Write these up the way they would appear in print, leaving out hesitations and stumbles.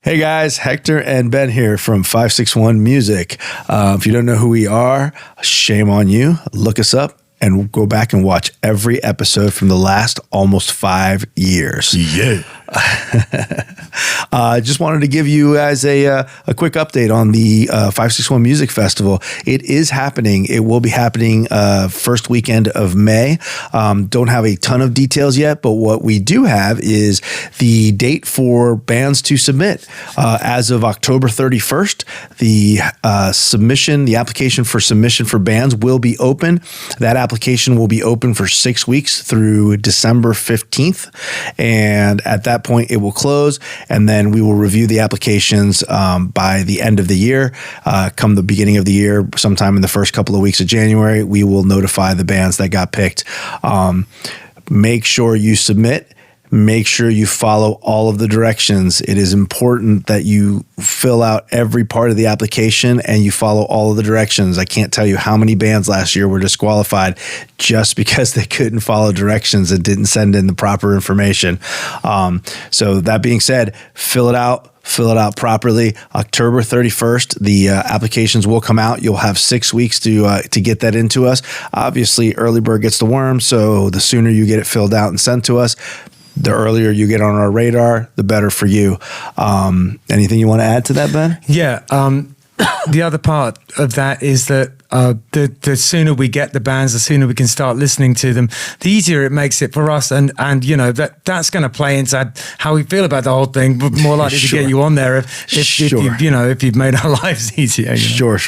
Hey guys, Hector and Ben here from 561 Music. If you don't know who we are, shame on you. Look us up and go back and watch every episode from the last almost 5 years. Yeah. I just wanted to give you guys a quick update on the 561 Music Festival. It is happening. It will be happening first weekend of May. Don't have a ton of details yet, but what we do have is the date for bands to submit. As of October 31st, the application for submission for bands will be open. That application will be open for 6 weeks through December 15th. And at that point, it will close, and then we will review the applications by the end of the year. Come the beginning of the year, sometime in the first couple of weeks of January, we will notify the bands that got picked. Make sure you submit. Make sure you follow all of the directions. It is important that you fill out every part of the application and you follow all of the directions. I can't tell you how many bands last year were disqualified just because they couldn't follow directions and didn't send in the proper information. So that being said, fill it out properly. October 31st, the applications will come out. You'll have 6 weeks to get that into us. Obviously, early bird gets the worm, so the sooner you get it filled out and sent to us, the earlier you get on our radar, the better for you. Anything you want to add to that, Ben? Yeah. The other part of that is that the sooner we get the bands, the sooner we can start listening to them, the easier it makes it for us. And you know, that's going to play into how we feel about the whole thing, but more likely to get you on there if you've made our lives easier. Sure.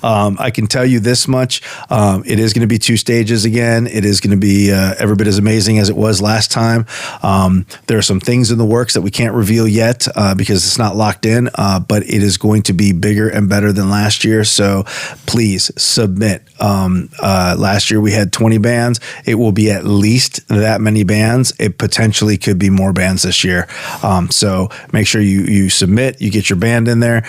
I can tell you this much. It is going to be 2 stages again. It is going to be every bit as amazing as it was last time. There are some things in the works that we can't reveal yet because it's not locked in, but it is going to be bigger and better than last year. So please submit. Last year we had 20 bands. It will be at least that many bands. It potentially could be more bands this year. So make sure you submit, you get your band in there,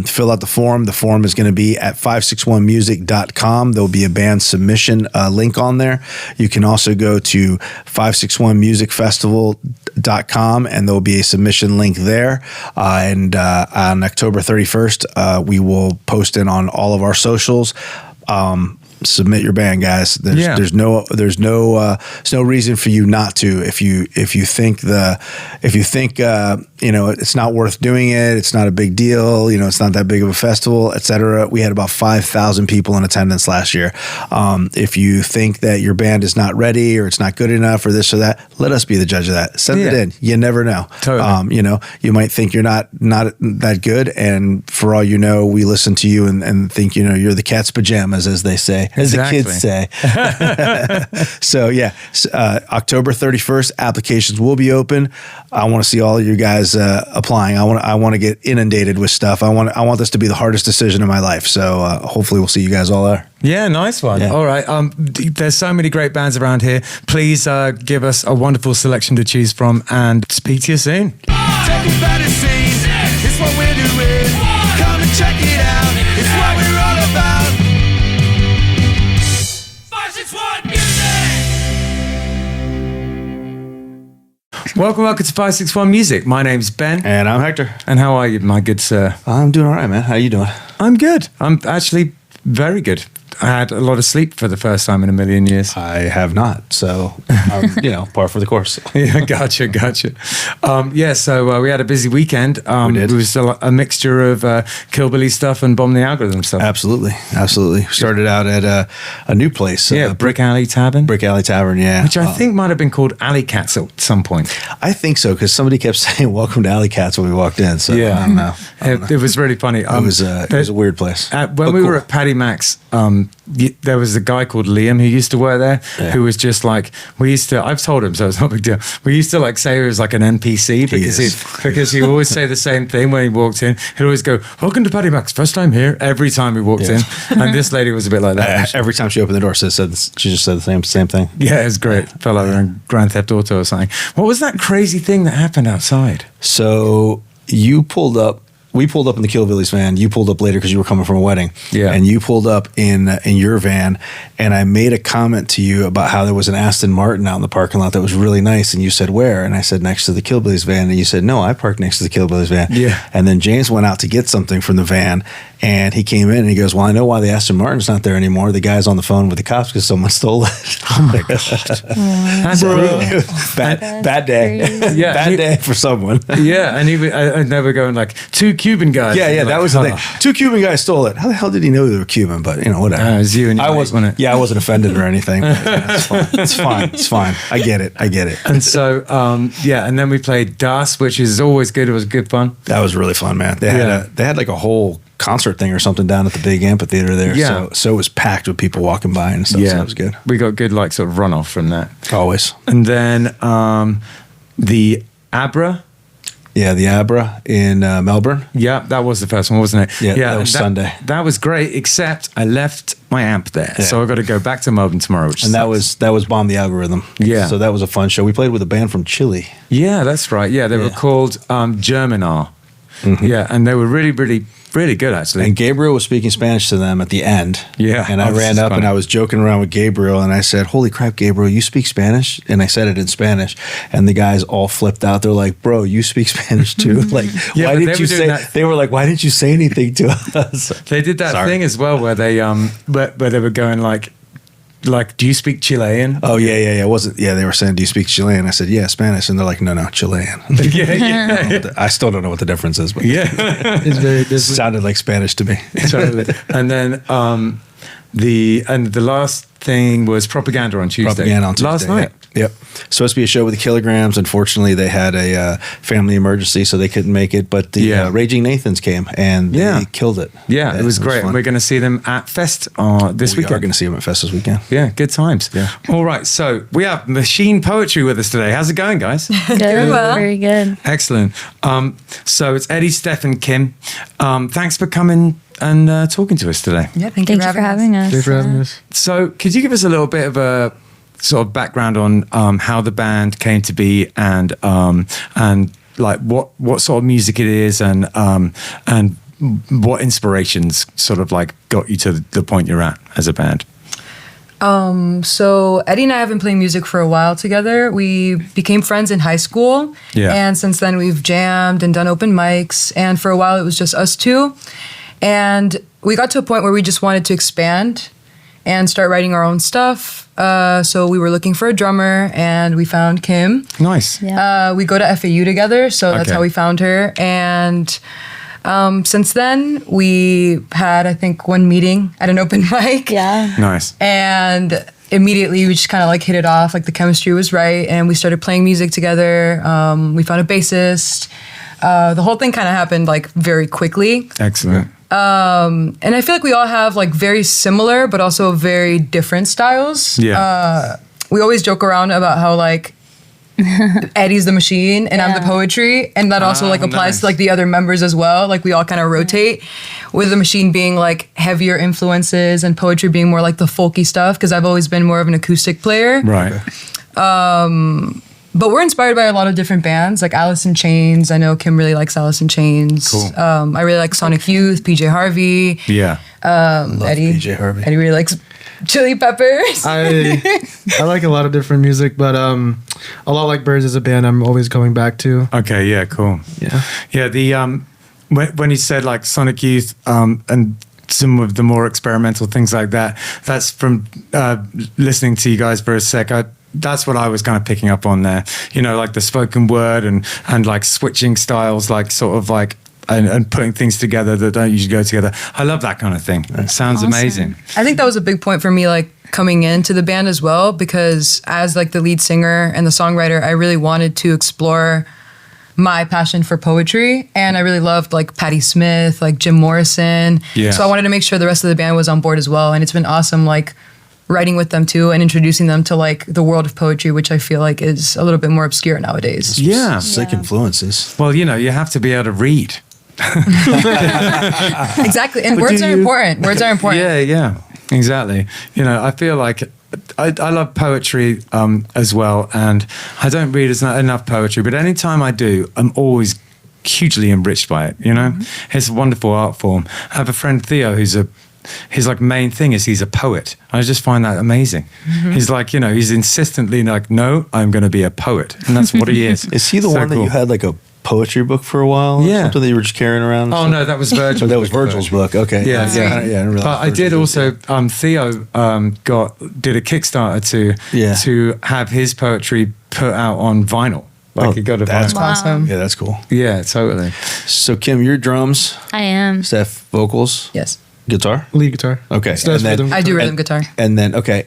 fill out the form. The form is going to be at 561music.com. There'll be a band submission link on there. You can also go to 561musicfestival.com and there'll be a submission link there. And on October 31st, we will post it on all of our socials. Submit your band, guys. There's no reason for you not to. If you think it's not worth doing it, it's not a big deal, it's not that big of a festival, etc. We had about 5,000 people in attendance last year. If you think that your band is not ready or it's not good enough or this or that, let us be the judge of that. Send it in. You never know. Totally. You might think you're not that good, and for all you know, we listen to you and think you're the cat's pajamas, as they say. As exactly. the kids say. So October 31st, applications will be open. I want to see all of you guys applying. I want to get inundated with stuff. I want this to be the hardest decision of my life. So hopefully we'll see you guys all there. Yeah, nice one. Yeah. All right. There's so many great bands around here. Please give us a wonderful selection to choose from, and speak to you soon. Take a better scene. It's what we're doing. Come and check it out. It's what we're all about. Welcome to 561 Music. My name's Ben. And I'm Hector. And how are you, my good sir? I'm doing all right, man. How you doing? I'm good. I'm actually very good. I had a lot of sleep for the first time in a million years. I have not, so par for the course. Yeah, gotcha. So we had a busy weekend. We did. It was a mixture of Kill Billy stuff and Bomb the Algorithm stuff. Absolutely. Started out at a new place. Brick Alley Tavern. Brick Alley Tavern, yeah. Which I think might have been called Alley Cats at some point. I think so, because somebody kept saying "Welcome to Alley Cats" when we walked in. So yeah. I don't know. It was really funny. It was a weird place. When we were at Paddy Mac's, there was a guy called Liam who used to work there, who was just like, I've told him, so it's not a big deal. We used to say he was like an NPC because he would always say the same thing when he walked in. He'd always go, "Welcome to Paddy Mac's, first time here," every time we walked in. And this lady was a bit like that. Every time she opened the door, she just said the same thing. Yeah, it was great. Felt like we were in Grand Theft Auto or something. What was that crazy thing that happened outside? So you pulled up we pulled up in the Killbillies van. You pulled up later because you were coming from a wedding. Yeah. And you pulled up in your van, and I made a comment to you about how there was an Aston Martin out in the parking lot that was really nice, and you said where? And I said next to the Killbillies van, and you said no, I parked next to the Killbillies van. Yeah. And then James went out to get something from the van, and he came in and he goes, well, I know why the Aston Martin's not there anymore. The guy's on the phone with the cops because someone stole it. Oh my god. That's brutal. Bad day. Yeah. Bad day for someone. Yeah, and I'd never going like 2 Cuban guys. Yeah, Like, that was the thing. 2 Cuban guys stole it. How the hell did he know they were Cuban? But whatever. It was you and your mate, wasn't it? Yeah, I wasn't offended or anything. But, it's fine. It's fine. I get it. And so, and then we played Das, which is always good. It was good fun. That was really fun, man. They had like a whole concert thing or something down at the big amphitheater there. Yeah. So it was packed with people walking by and stuff. Yeah, so it was good. We got good like sort of runoff from that. Always. And then the Abra. Yeah, the Abra in Melbourne. Yeah, that was the first one, wasn't it? Yeah, that was Sunday. That was great, except I left my amp there, Yeah. so I've got to go back to Melbourne tomorrow. Which And sucks. that was Bomb the Algorithm. Yeah. So that was a fun show. We played with a band from Chile. Yeah, that's right. Yeah, they were called Germinar. Yeah, and they were really, really, really good actually. And Gabriel was speaking Spanish to them at the end. Yeah. And I Oh, this ran is up funny. and I was joking around with Gabriel and I said, holy crap, Gabriel, you speak Spanish? And I said it in Spanish. And the guys all flipped out. They're like, bro, you speak Spanish too? Like, Yeah, why but didn't they you were say doing that- they were like, why didn't you say anything to us? They did that Sorry. thing as well where they where they were going like, do you speak Chilean? Oh yeah. It wasn't they were saying, do you speak Chilean? I said, yeah, Spanish. And they're like, no, Chilean. yeah. I still don't know what the difference is, but Yeah. It's very it different. sounded like Spanish to me. Totally. And then the last thing was Propaganda on Tuesday. Propaganda on Tuesday. Last night. Yep. Supposed to be a show with the Kilograms. Unfortunately, they had a family emergency, so they couldn't make it. But the Raging Nathans came and they killed it. Yeah, it was great. fun. We're going to see them at Fest this We are weekend. going to see them at Fest this weekend. Yeah, good times. Yeah. All right, so we have Machine Poetry with us today. How's it going, guys? Good. Very good. Excellent. So it's Eddie, Steph, and Kim. Thanks for coming and talking to us today. Yeah, Thank you for having us. Thanks for having us. So could you give us a little bit of a sort of background on how the band came to be and like what sort of music it is and what inspirations sort of like got you to the point you're at as a band? So Eddie and I have been playing music for a while together. We became friends in high school. Yeah. And since then we've jammed and done open mics. And for a while it was just us two. And we got to a point where we just wanted to expand and start writing our own stuff. So we were looking for a drummer and we found Kim. Nice. Yeah. We go to FAU together, so that's Okay. how we found her. And since then, we had, I think, one meeting at an open mic. Yeah. Nice. And immediately we just kind of like hit it off. Like the chemistry was right, and we started playing music together. We found a bassist. The whole thing kind of happened like very quickly. Excellent. And I feel like we all have like very similar, but also very different styles. Yeah. We always joke around about how like Eddie's the machine and I'm the Yeah. poetry, and that also like applies nice. to like the other members as well. Like we all kind of rotate, with the machine being like heavier influences and poetry being more like the folky stuff, because I've always been more of an acoustic player. Right. But we're inspired by a lot of different bands, like Alice in Chains. I know Kim really likes Alice in Chains. Cool. I really like Sonic Youth, PJ Harvey. Yeah. Eddie. PJ Harvey. Eddie really likes Chili Peppers. I like a lot of different music, but a lot like Birds is a band I'm always going back to. Okay. Yeah. Cool. Yeah. Yeah. The when he said like Sonic Youth and some of the more experimental things like that, that's from listening to you guys for a sec. That's what I was kind of picking up on there. You know, like the spoken word and like switching styles, like sort of like and putting things together that don't usually go together. I love that kind of thing. It sounds Awesome. amazing. I think that was a big point for me, like coming into the band as well, because as like the lead singer and the songwriter, I really wanted to explore my passion for poetry, and I really loved like Patti Smith, like Jim Morrison. Yeah. So I wanted to make sure the rest of the band was on board as well, and it's been awesome like writing with them too and introducing them to like the world of poetry, which I feel like is a little bit more obscure nowadays. Yeah. Sick Yeah. influences. Well, you know, you have to be able to read. Exactly, and words do are you- important. Words are important. Yeah, exactly. You know, I feel like I love poetry as well, and I don't read enough poetry, but anytime I do, I'm always hugely enriched by it. You know, it's a wonderful art form. I have a friend Theo his like main thing is he's a poet. I just find that amazing. He's like, you know, he's insistently like, no, I'm going to be a poet, and that's what he is. Is he the So one that cool. you had like a poetry book for a while? Or Yeah. something that you were just carrying around? Oh no, that was Virgil. So that was Virgil's book. Okay. Yeah, I didn't realize But I did Virgil's book. also. Theo did a Kickstarter to have his poetry put out on vinyl. Like he got a that's vinyl. Awesome. Yeah, that's cool. Yeah, totally. So Kim, your drums, I am. Steph, vocals, Yes. guitar. Lead guitar. Okay, Steph's and then- rhythm I do guitar. rhythm guitar.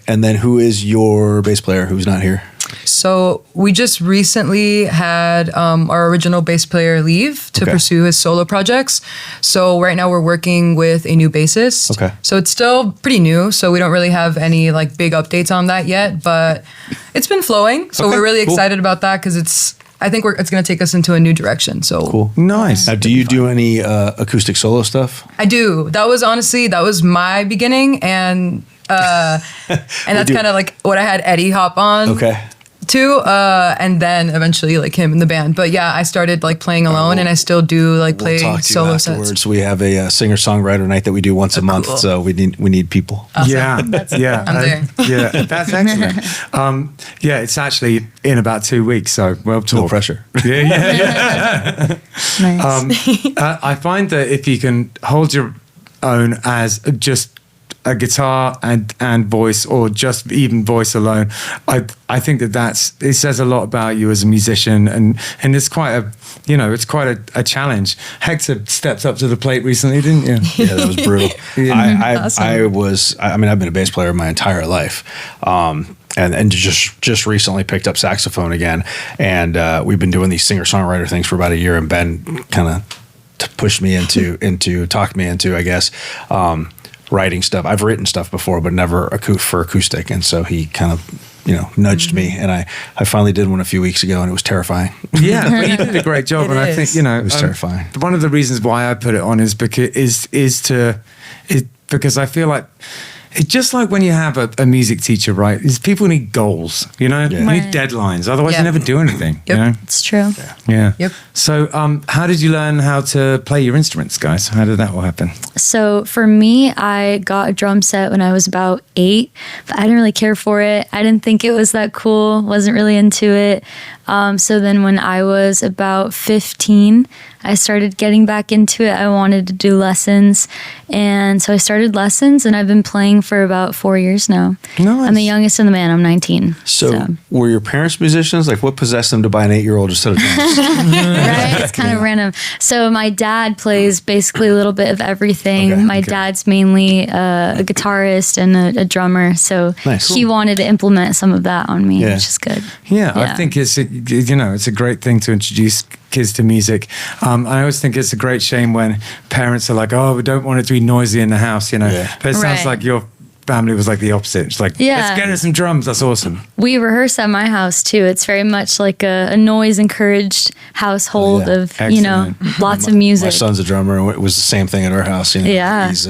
And then who is your bass player who's not here? So we just recently had our original bass player leave to Okay. pursue his solo projects. So right now we're working with a new bassist. Okay. So it's still pretty new. So we don't really have any like big updates on that yet, but it's been flowing. So Okay, we're really cool. excited about that because I think it's going to take us into a new direction. So Cool. Nice. Now, do you do any acoustic solo stuff? I do. That was my beginning, and that's do- kind of like what I had Eddie hop on. Okay. Too, and then eventually like him in the band. But yeah, I started like playing alone, and I still do like play We'll talk to you solo afterwards. sets. We have a singer-songwriter night that we do once a month, cool. so we need people. Yeah, yeah, I'm there. yeah. That's excellent. Yeah, it's actually in about 2 weeks, so well No talk. pressure. Yeah. Nice. I find that if you can hold your own as just a guitar and voice, or just even voice alone, I think it says a lot about you as a musician, and it's quite a challenge. Hector stepped up to the plate recently, didn't you? Yeah, that was brutal. Awesome. I mean, I've been a bass player my entire life. And just recently picked up saxophone again. And we've been doing these singer-songwriter things for about a year, and Ben kind of talked me into, I guess, writing stuff. I've written stuff before, but never for acoustic. And so he kind of, nudged me, and I finally did one a few weeks ago, and it was terrifying. Yeah, but you did a great job, It and I is. think It was terrifying. One of the reasons why I put it on is because I feel like it's just like when you have a music teacher, right? Is people need goals, you know? Yeah. You need Right. deadlines, otherwise Yeah. you never do anything. Yep. You know? It's true. Yeah. Yep. So, how did you learn how to play your instruments, guys? How did that all happen? So for me, I got a drum set when I was about 8, but I didn't really care for it. I didn't think it was that cool. Wasn't really into it. So then when I was about 15, I started getting back into it. I wanted to do lessons. And so I started lessons, and I've been playing for about 4 years now. Nice. I'm the youngest in the band. I'm 19. So were your parents musicians? Like, what possessed them to buy an 8-year-old a set of drums? Right? It's kind of random. So my dad plays basically a little bit of everything. Okay, My okay. dad's mainly a guitarist and a drummer. So Nice. he wanted to implement some of that on me, Yeah. which is good. Yeah, I Yeah. think it's a great thing to introduce kids to music. I always think it's a great shame when parents are like, "Oh, we don't want it to be noisy in the house," you know. Yeah. But it sounds Right. like your family was like the opposite. It's like, Yeah. let's get her some drums. That's awesome. We rehearse at my house too. It's very much like a noise encouraged household Oh, yeah. of, Excellent. lots of music. My son's a drummer, and it was the same thing at our house. Yeah. He's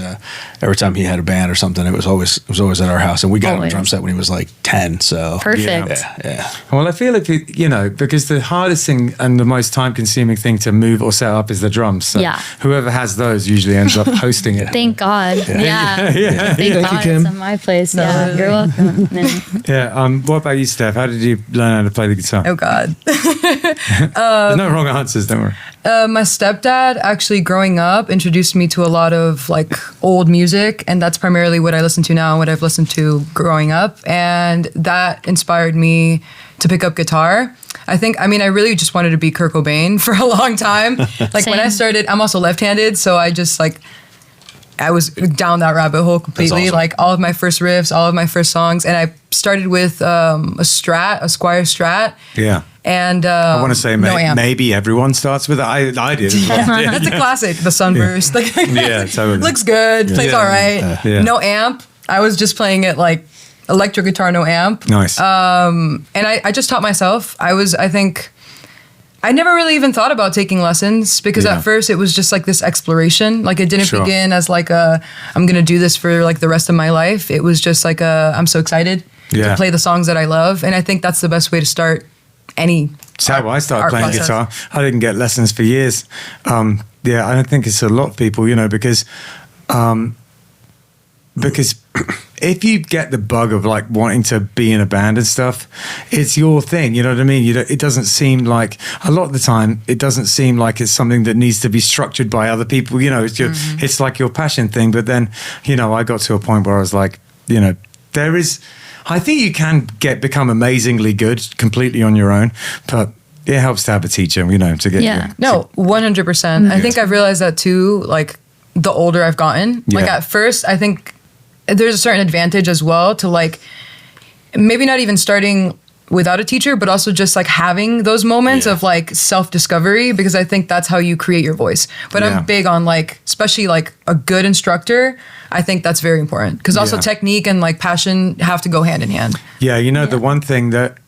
every time he had a band or something, it was always at our house, and we got him a Always. drum set when he was like 10. So Perfect. yeah. Well, I feel like, because the hardest thing and the most time consuming thing to move or set up is the drums. So Yeah. whoever has those usually ends up hosting it. Thank God. Yeah. Thank Thank you, God Kim. it's at my place. Yeah. You're welcome. Yeah. Yeah. What about you, Steph? How did you learn how to play the guitar? Oh God. There's no wrong answers, don't worry. My stepdad actually growing up introduced me to a lot of like old music, and that's primarily what I listen to now, what I've listened to growing up, and that inspired me to pick up guitar. I really just wanted to be Kurt Cobain for a long time. Like when I Same. started, I'm also left-handed, so I was down that rabbit hole completely. awesome. Like all of my first riffs, all of my first songs, and I started with a Squire Strat. Yeah. And I want to say no amp. maybe everyone starts with it. I did. as well. That's a classic, the Sunburst. Like, Yeah, totally. looks good, plays Yeah. all right. Yeah. No amp. I was just playing it like electric guitar, no amp. Nice. And I just taught myself. I never really even thought about taking lessons because Yeah. at first it was just like this exploration. Like it didn't Sure. begin as like I'm gonna do this for like the rest of my life. It was just like I'm so excited Yeah. to play the songs that I love, and I think that's the best way to start any. That's how I started art playing process. guitar. I didn't get lessons for years. I don't think it's a lot of people, because if you get the bug of like wanting to be in a band and stuff, it's your thing. You know what I mean? It doesn't seem like, a lot of the time, it doesn't seem like it's something that needs to be structured by other people. It's like your passion thing. But then, I got to a point where I was like, I think you can become amazingly good completely on your own, but it helps to have a teacher, to get you. No, 100%. I think I've realized that too, like the older I've gotten. Like at first, I think there's a certain advantage as well to like, maybe not even starting without a teacher, but also just like having those moments of like self-discovery, because I think that's how you create your voice. But I'm big on like, especially like a good instructor. I think that's very important, because also technique and like passion have to go hand in hand. Yeah, the one thing that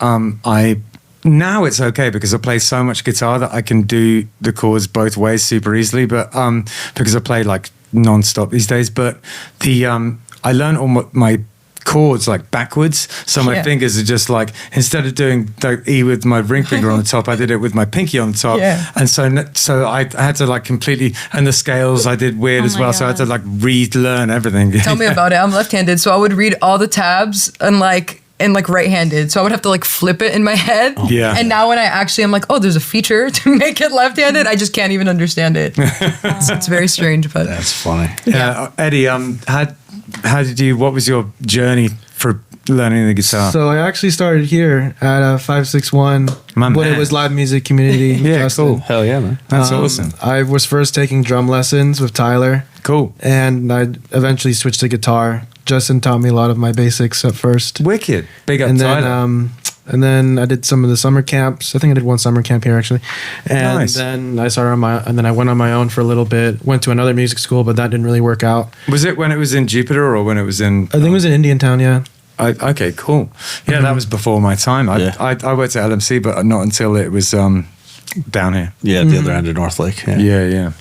now it's okay because I play so much guitar that I can do the chords both ways super easily, but because I play like non-stop these days. But I learned all my chords like backwards, so my fingers are just like, instead of doing the E with my ring finger on the top, I did it with my pinky on the top, and so I had to like completely, and the scales I did weird as well, so I had to like relearn everything. Tell me about it. I'm left-handed, so I would read all the tabs and like right-handed, so I would have to like flip it in my head. And now when I actually am like, oh, there's a feature to make it left-handed, I just can't even understand it. It's very strange, but That's funny. Eddie, what was your journey for learning the guitar? So I actually started here at 561 when it was live music community. Cool. Hell yeah, man. That's awesome. I was first taking drum lessons with Tyler. Cool. And I eventually switched to guitar. Justin taught me a lot of my basics at first. Wicked. Big up And Tyler. then I did some of the summer camps. I think I did one summer camp here actually. And then I started and then I went on my own for a little bit. Went to another music school, but that didn't really work out. Was it when it was in Jupiter or when it was in? I think it was in Indiantown, yeah. Okay, cool. Yeah, that was before my time. I worked at LMC, but not until it was down here. Yeah, at the other end of North Lake. Yeah.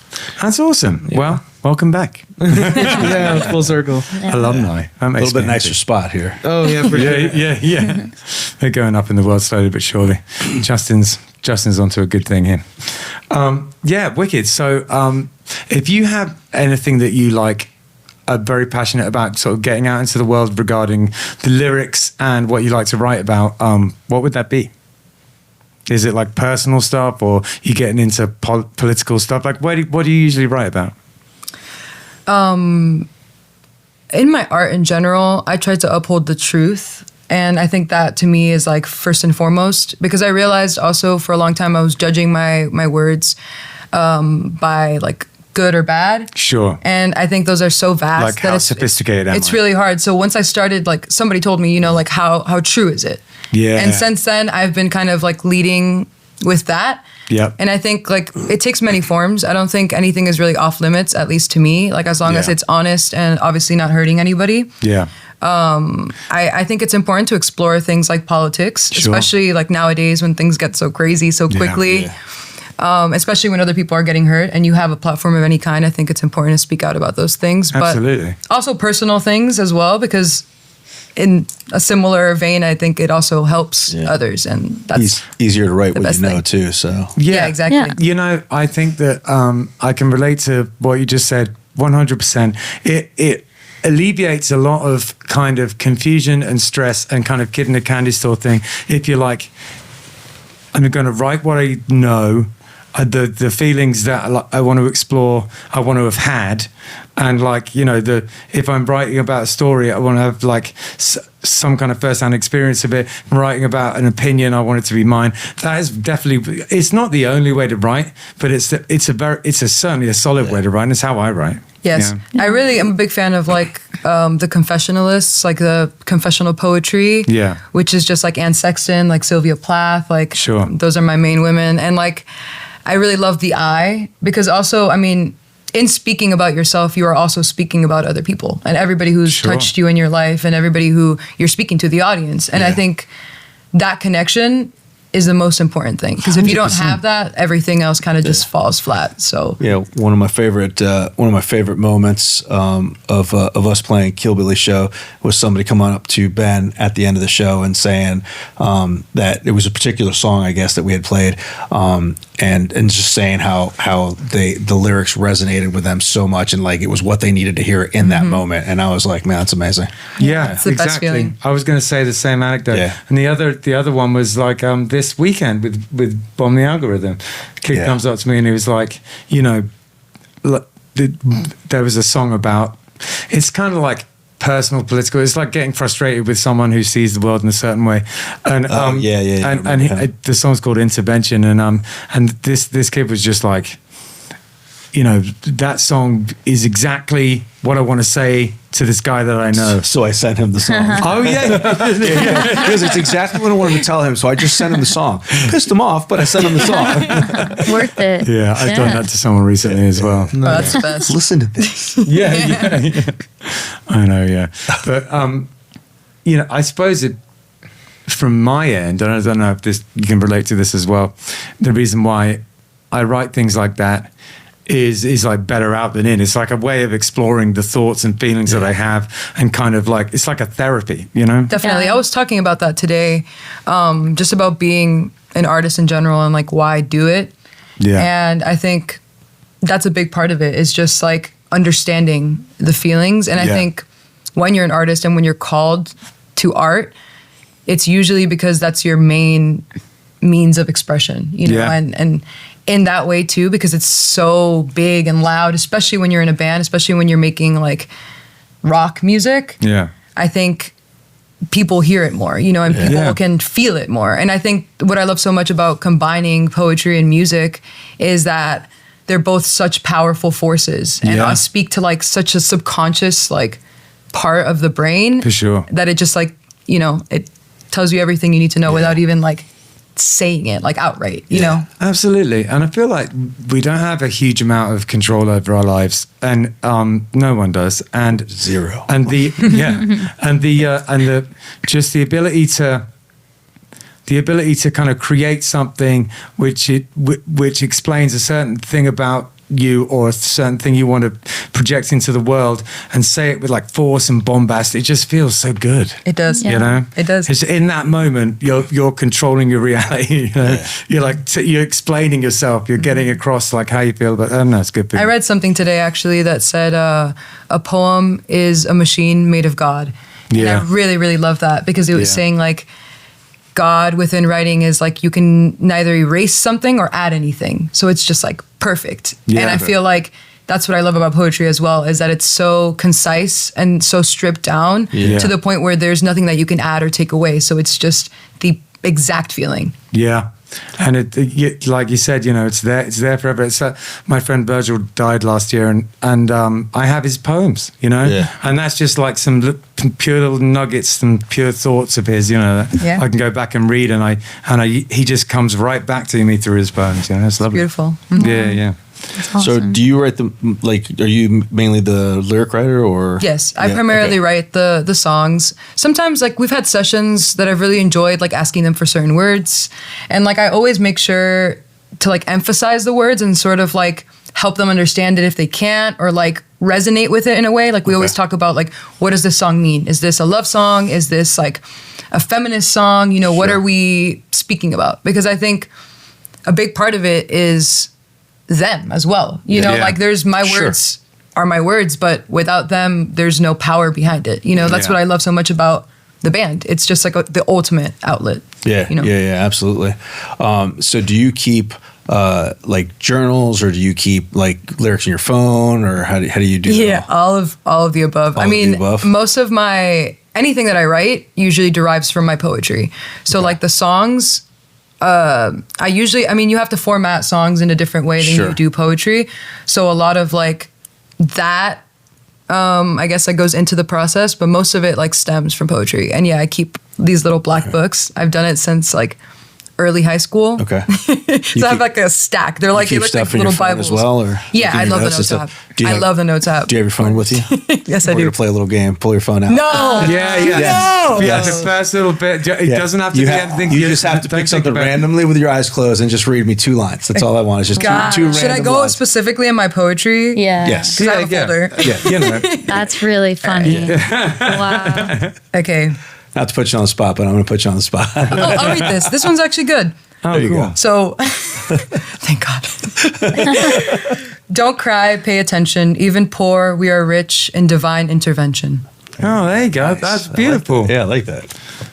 That's awesome. Yeah. Well, welcome back. Yeah, full circle. Alumni. A little bit nicer spot here. Oh, yeah, for sure. Yeah. They're going up in the world slowly but surely. Justin's onto a good thing here. Wicked. So if you have anything that you like, are very passionate about sort of getting out into the world regarding the lyrics and what you like to write about, what would that be? Is it like personal stuff, or you getting into political stuff? Like, what do you usually write about? In my art in general, I try to uphold the truth. And I think that to me is like first and foremost, because I realized also for a long time I was judging my words by like good or bad. Sure. And I think those are so vast like that how sophisticated it's really hard. So once I started, like somebody told me, like how true is it? Yeah. And since then I've been kind of like leading with that. Yep. And I think like it takes many forms. I don't think anything is really off limits, at least to me, like as long as it's honest and obviously not hurting anybody. Yeah. I think it's important to explore things like politics, especially like nowadays when things get so crazy so quickly. Especially when other people are getting hurt and you have a platform of any kind. I think it's important to speak out about those things. Absolutely. But also personal things as well, because in a similar vein, I think it also helps others, and that's easier to write what you know thing. too. So yeah, exactly. Yeah. I think that I can relate to what you just said 100%. It alleviates a lot of kind of confusion and stress and kind of kid in a candy store thing. If you're like, I'm going to write what I know, the feelings that I want to explore, I want to have had, and like if I'm writing about a story, I want to have like some kind of first-hand experience of it. I'm writing about an opinion, I want it to be mine. That is definitely, it's not the only way to write, but it's certainly a solid way to write, and it's how I write. Yes, I really am a big fan of like the confessionalists, like the confessional poetry. Yeah, which is just like Anne Sexton, like Sylvia Plath, like those are my main women, and like I really love the I, because also, I mean, in speaking about yourself, you are also speaking about other people and everybody who's touched you in your life and everybody who you're speaking to, the audience. And I think that connection is the most important thing. Because if you don't have that, everything else kind of just falls flat. So yeah, one of my favorite moments of us playing Kill Billy show was somebody coming up to Ben at the end of the show and saying that it was a particular song, I guess, that we had played, and just saying how the lyrics resonated with them so much, and like it was what they needed to hear in that moment. And I was like, man, that's amazing. Yeah, it's the best feeling. I was going to say the same anecdote. Yeah. And the other one was like this weekend with Bomb the Algorithm. Kid comes up to me and he was like, you know, there was a song about, it's kind of like personal, political. It's like getting frustrated with someone who sees the world in a certain way. And the song's called Intervention. And this kid was just like, you know, that song is exactly what I want to say to this guy that I know. So I sent him the song. Oh yeah, because it's exactly what I wanted to tell him. So I just sent him the song. Pissed him off, but I sent him the song. Worth it. Yeah, I've done that to someone recently as well. Oh, that's the best. Listen to this. Yeah. I know. Yeah, but you know, I suppose it. From my end, and I don't know if you can relate to this as well. The reason why I write things like that is like better out than in. It's like a way of exploring the thoughts and feelings that I have, and kind of like, it's like a therapy, you know? Definitely. Yeah. I was talking about that today, just about being an artist in general and like why do it. Yeah. And I think that's a big part of it, is just like understanding the feelings. And I think when you're an artist and when you're called to art, it's usually because that's your main means of expression, you know, and in that way too, because it's so big and loud, especially when you're in a band, especially when you're making like rock music. Yeah. I think people hear it more, you know, and people can feel it more. And I think what I love so much about combining poetry and music is that they're both such powerful forces, and I speak to like such a subconscious like part of the brain. For sure. That it just like, you know, it tells you everything you need to know without even like saying it like outright, you know? Absolutely. And I feel like we don't have a huge amount of control over our lives, and no one does. And zero. And the just the ability to kind of create something which explains a certain thing about you, or a certain thing you want to project into the world, and say it with like force and bombast. It just feels so good. It does. You know, it does. It's in that moment you're controlling your reality. You know? You're like you're explaining yourself. You're getting across like how you feel. But I don't know, it's good. I read something today actually that said a poem is a machine made of God. And I really, really love that, because it was saying like God within writing is like you can neither erase something or add anything. So it's just like perfect. Yeah, and I feel like that's what I love about poetry as well, is that it's so concise and so stripped down to the point where there's nothing that you can add or take away. So it's just the exact feeling. Yeah. And it, like you said, you know, it's there forever. It's my friend Virgil died last year, and I have his poems, you know, and that's just like some pure little nuggets, some pure thoughts of his, you know, that I can go back and read, and he just comes right back to me through his poems. You know, it's lovely. Beautiful. Yeah. Awesome. So do you write are you mainly the lyric writer, or? Yes, I primarily write the songs. Sometimes like we've had sessions that I've really enjoyed, like asking them for certain words. And like I always make sure to like emphasize the words and sort of like help them understand it if they can't, or like resonate with it in a way. Like we always talk about like, what does this song mean? Is this a love song? Is this like a feminist song? You know, what are we speaking about? Because I think a big part of it is them as well, you know, like there's my words are my words, but without them there's no power behind it, you know. That's what I love so much about the band. It's just like the ultimate outlet. You know? Absolutely. So do you keep like journals, or do you keep like lyrics in your phone, or how do you do that? all of the above. Most of my anything that I write usually derives from my poetry. So like the songs, you have to format songs in a different way than you do poetry. So a lot of like that, I guess that goes into the process, but most of it like stems from poetry. And I keep these little black books. I've done it since like early high school. Okay. So I have like a stack. They're like, keep they look stuff like in your little phone Bibles as well, or yeah, I love the notes and notes app. stuff? Do you I have- love the notes app. Do you have your phone with you? Yes, I We're do. gonna play a little game. Pull your phone out. No. Yeah. No. Yeah, the first little bit. It doesn't have to be anything. You just have to don't pick think something about it. randomly with your eyes closed and just read me 2 lines. That's all I want. Is just God. two random Should I go lines. specifically in my poetry? Yeah. Yes. 'Cause I have a folder. Yeah. You know. That's really funny. Wow. Okay. Not to put you on the spot, but I'm going to put you on the spot. Oh, I'll read this. This one's actually good. There you go. So, thank God. Don't cry, pay attention. Even poor, we are rich in divine intervention. Oh, there you go. That's beautiful. Yeah, I like that.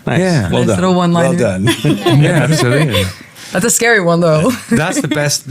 Nice. Yeah. Well Nice done. little one-liner. Well done. Yeah, absolutely. That's a scary one, though. That's the best.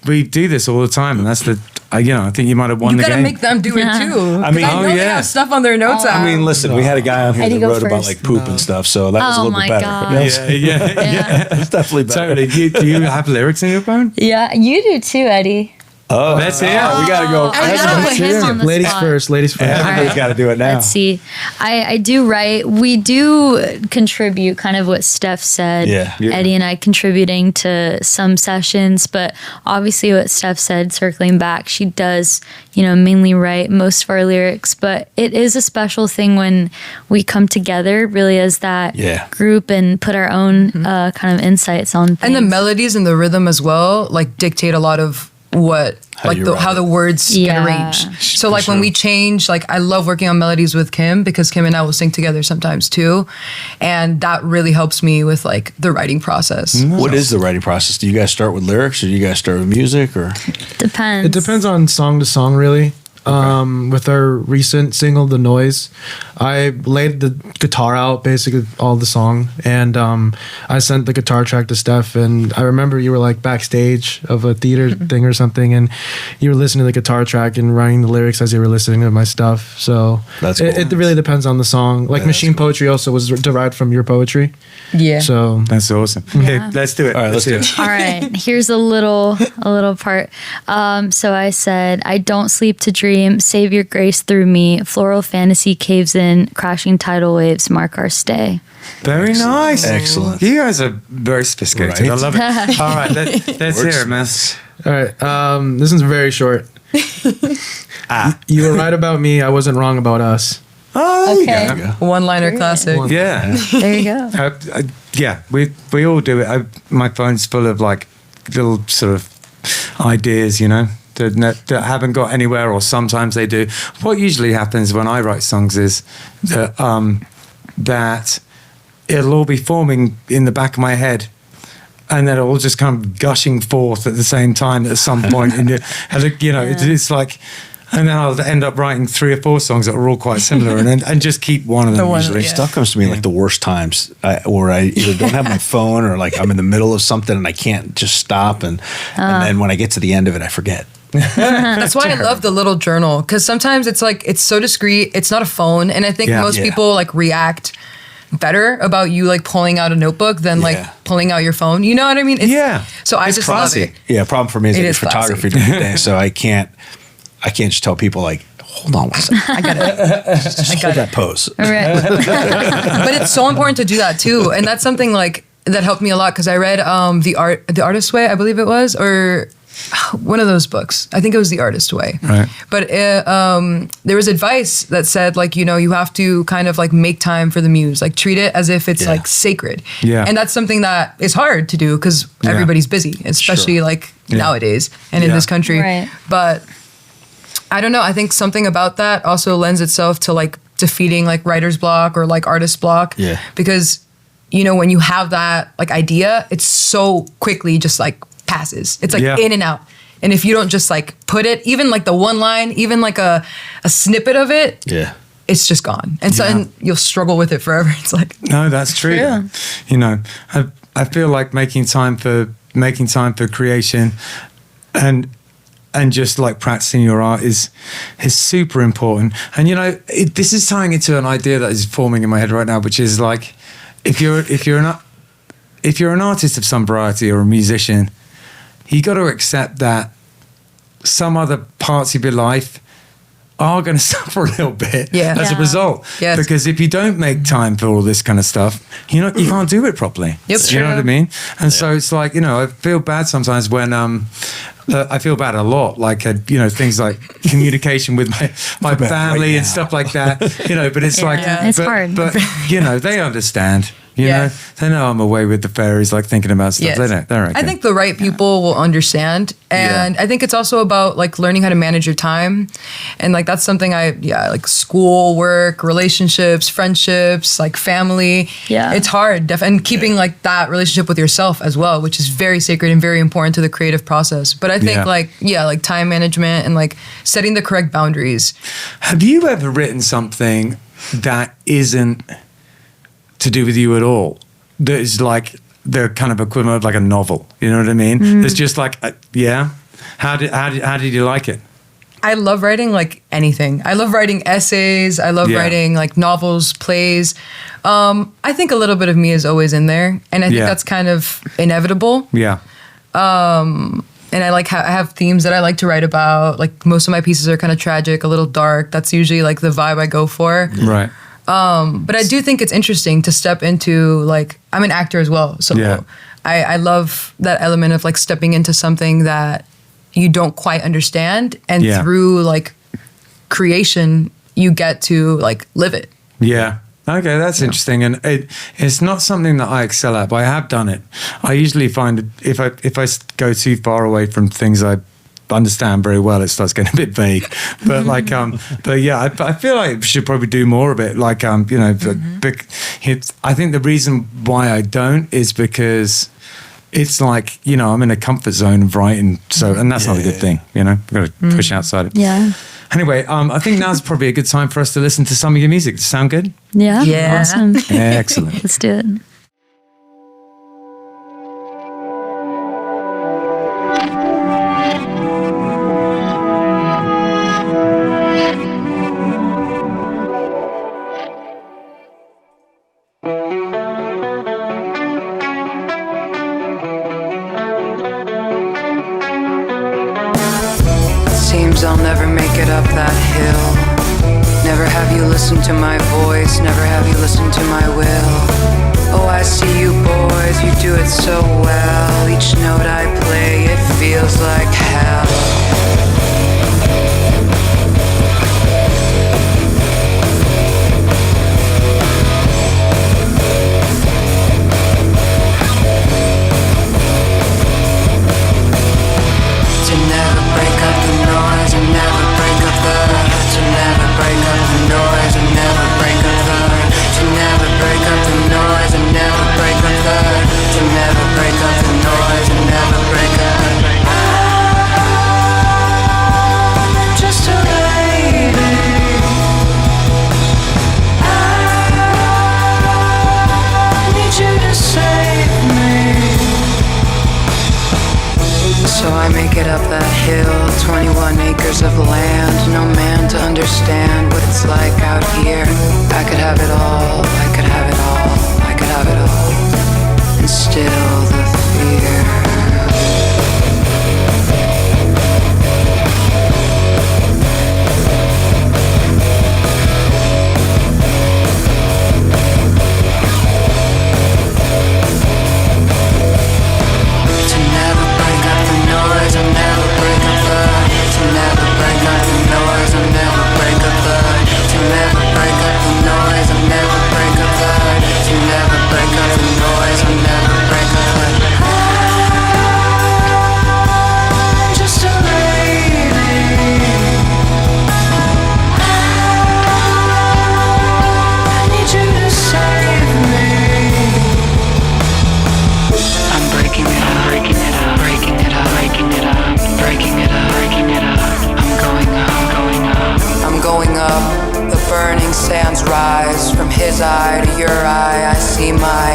We do this all the time, and that's the. I think you might have won You the gotta game. make them do it too. I mean- I know Oh, they yeah. have stuff on their notes app. I mean, listen, we had a guy on here Eddie, that go wrote about first. like poop and stuff, so that was a Oh little my bit better. God. Yeah. It's definitely better. Totally. Do you have lyrics in your phone? Yeah, you do too, Eddie. Oh, Let's hear. we got to go. I gotta put him on the Ladies spot. first. Ladies first. Everybody's Alright. got to do it now. Let's see. I do write. We do contribute kind of what Steph said. Yeah. Eddie and I contributing to some sessions, but obviously what Steph said, circling back, she does, mainly write most of our lyrics, but it is a special thing when we come together really as that Yeah. group and put our own kind of insights on things. And the melodies and the rhythm as well, like dictate a lot of what, you write how the it. words Yeah. get arranged. So like when we change, like I love working on melodies with Kim because Kim and I will sing together sometimes too, and that really helps me with like the writing process. What is the writing process? Do you guys start with lyrics, or do you guys start with music, or? Depends. It depends on song to song, really. With our recent single, "The Noise," I laid the guitar out, basically all the song, and I sent the guitar track to Steph. And I remember you were like backstage of a theater thing or something, and you were listening to the guitar track and writing the lyrics as you were listening to my stuff. So That's it cool. really depends on the song. Like That's Machine Poetry also was derived from your poetry. Yeah. So That's awesome. Okay, let's do it. All right, let's do it. All right, here's a little part. So I said, I don't sleep to dream, save your grace through me. Floral fantasy caves in, crashing tidal waves mark our stay. Very nice. Excellent. You guys are very sophisticated. Right. I love it. All right, let's hear it, man. all right, this one's very short. You were right about me. I wasn't wrong about us. Oh, Okay. There you go. One-liner classic. yeah. There you go. Yeah, we all do it. My phone's full of like little sort of ideas, that haven't got anywhere, or sometimes they do. What usually happens when I write songs is that it'll all be forming in the back of my head, and then it'll all just come gushing forth at the same time at some point. It's like. And then I'll end up writing 3 or 4 songs that are all quite similar, and just keep one of them usually. Stuff comes to me like the worst times, where I either don't have my phone, or like I'm in the middle of something and I can't just stop, and then when I get to the end of it, I forget. That's why I love the little journal, because sometimes it's like it's so discreet. It's not a phone, and I think Yeah. most Yeah. people like react better about you like pulling out a notebook than like Yeah. pulling out your phone. You know what I mean? Yeah. So I It's just classy. love it. Yeah, problem for me is It I do is photography classy. during the day, so I can't just tell people like, hold on one second, I got it. just hold that pose. All right. But it's so important to do that too, and that's something like that helped me a lot because I read the Artist's Way, I believe it was, or one of those books. I think it was The Artist's Way. Right. But there was advice that said like, you have to kind of like make time for the muse, like treat it as if it's Yeah. like sacred. Yeah. And that's something that is hard to do because Yeah. everybody's busy, especially Sure. like nowadays and in Yeah. this country. Right. But I don't know. I think something about that also lends itself to like defeating like writer's block or like artist block. Yeah. Because, when you have that like idea, it's so quickly just like passes. It's like Yeah. in and out. And if you don't just like put it, even like the one line, even like a snippet of it, Yeah. it's just gone. And so Yeah. and you'll struggle with it forever. It's like, No, that's true. I feel like making time for creation and just like practicing your art is super important. And this is tying into an idea that is forming in my head right now, which is like if you're an artist of some variety or a musician, you got to accept that some other parts of your life are going to suffer a little bit as a result. Yes. Because if you don't make time for all this kind of stuff, you can't do it properly. Yep. You know what I mean? And so it's like, I feel bad sometimes when I feel bad a lot, like things like communication with my family and stuff like that. But it's like it's hard. But they understand. They know I'm away with the fairies, like thinking about stuff. Yes. They're okay. I think the right people will understand, and I think it's also about like learning how to manage your time, and like that's something like school, work, relationships, friendships, like family. Yeah, it's hard, and keeping like that relationship with yourself as well, which is very sacred and very important to the creative process. But I think like time management and like setting the correct boundaries. Have you ever written something that isn't to do with you at all, that is like the kind of equivalent of like a novel? You know what I mean? It's just like, how did you like it? I love writing like anything. I love writing essays. I love writing like novels, plays. I think a little bit of me is always in there, and I think that's kind of inevitable. Yeah. And I like I have themes that I like to write about. Like most of my pieces are kind of tragic, a little dark. That's usually like the vibe I go for. Right. But I do think it's interesting to step into, like, I'm an actor as well. So I love that element of like stepping into something that you don't quite understand. And through like creation, you get to like live it. Yeah. Okay, that's interesting. And it's not something that I excel at, but I have done it. I usually find if I go too far away from things I understand very well, it starts getting a bit vague. But like, I feel like I should probably do more of it. Like, I think the reason why I don't is because it's like, I'm in a comfort zone of writing. So, and that's not a good thing, I've got to push outside it. Yeah. Anyway, I think now's probably a good time for us to listen to some of your music. Does it sound good? Yeah. Yeah. Awesome. Excellent. Let's do it. I'll never make it up that hill. Never have you listened to my voice, never have you listened to my will. Oh, I see you boys, you do it so well. Each note I play, it feels like hell. To never break up the noise and never break up the to never break up the noise and never break up the to never break up the noise and never break up the to never break up the noise and never break up. I'm just a lady. I need you to save me. So I make it up that hill, 21 acres of land, no man to understand what it's like out here. I could have it all, I could have it all, I could have it all, and still the fear. Sands rise from his eye to your eye. I see my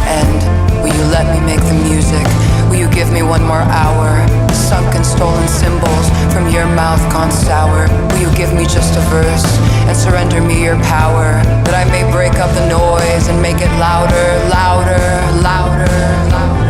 end. Will you let me make the music? Will you give me one more hour? Sunken, stolen symbols from your mouth gone sour. Will you give me just a verse and surrender me your power, that I may break up the noise and make it louder, louder, louder, louder.